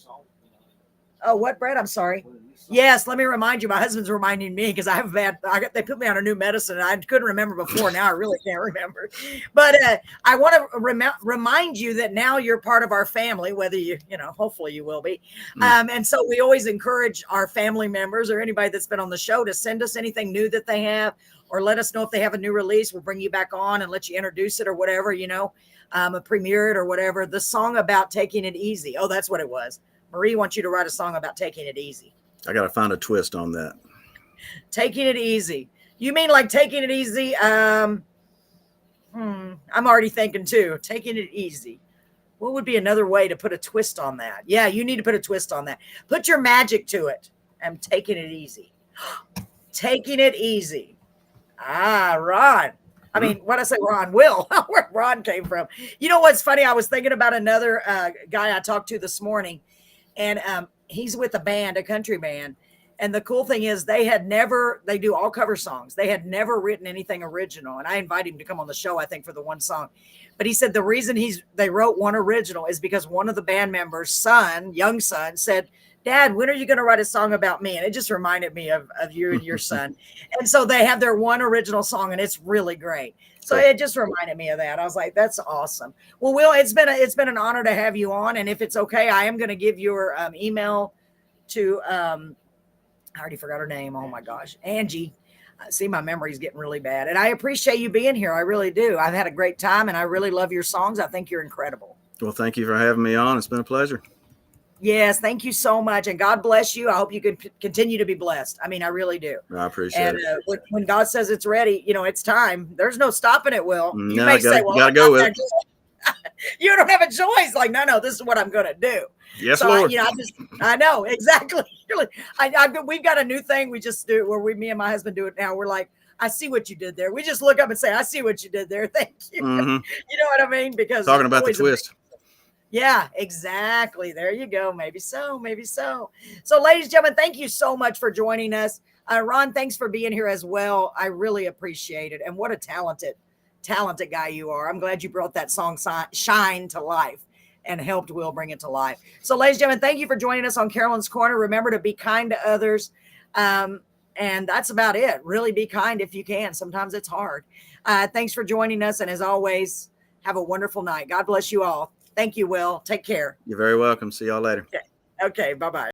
Oh, what, Brett? I'm sorry. Yes, let me remind you. My husband's reminding me because they put me on a new medicine and I couldn't remember before. Now I really can't remember. But I want to remind you that now you're part of our family, whether hopefully you will be. And so we always encourage our family members or anybody that's been on the show to send us anything new that they have, or let us know if they have a new release. We'll bring you back on and let you introduce it or whatever, premiere it or whatever. The song about taking it easy. Oh, that's what it was. Marie wants you to write a song about taking it easy. I got to find a twist on that. Taking it easy. You mean like taking it easy? I'm already thinking too. Taking it easy. What would be another way to put a twist on that? Yeah, you need to put a twist on that. Put your magic to it. I'm taking it easy. Taking it easy. Ah, Ron. I mean, what I say, Ron, Will, where Ron came from. You know what's funny? I was thinking about another guy I talked to this morning, and he's with a band, a country band. And the cool thing is they do all cover songs. They had never written anything original. And I invited him to come on the show, I think, for the one song. But he said the reason they wrote one original is because one of the band members' young son, said, Dad, when are you going to write a song about me? And it just reminded me of you and your son. And so they have their one original song, and it's really great. So it just reminded me of that. I was like, that's awesome. Well, Will, it's been an honor to have you on. And if it's okay, I am going to give your email to, I already forgot her name. Oh my gosh. Angie. See, my memory's getting really bad. And I appreciate you being here. I really do. I've had a great time, and I really love your songs. I think you're incredible. Well, thank you for having me on. It's been a pleasure. Yes, thank you so much. And God bless you. I hope you can continue to be blessed. I mean, I really do. I appreciate it. When God says it's ready, it's time. There's no stopping it, Will. You may say, well, gotta go with it. You don't have a choice. Like, no, this is what I'm going to do. Yes, Lord. I know, exactly. We've got a new thing we just do where me and my husband do it now. We're like, I see what you did there. We just look up and say, I see what you did there. Thank you. Mm-hmm. You know what I mean? Because talking about the twist. Yeah, exactly. There you go. Maybe so. So, ladies and gentlemen, thank you so much for joining us. Ron, thanks for being here as well. I really appreciate it. And what a talented guy you are. I'm glad you brought that song Shine to life and helped Will bring it to life. So, ladies and gentlemen, thank you for joining us on Carolyn's Corner. Remember to be kind to others. And that's about it. Really be kind if you can. Sometimes it's hard. Thanks for joining us. And as always, have a wonderful night. God bless you all. Thank you, Will. Take care. You're very welcome. See y'all later. Okay. Bye-bye.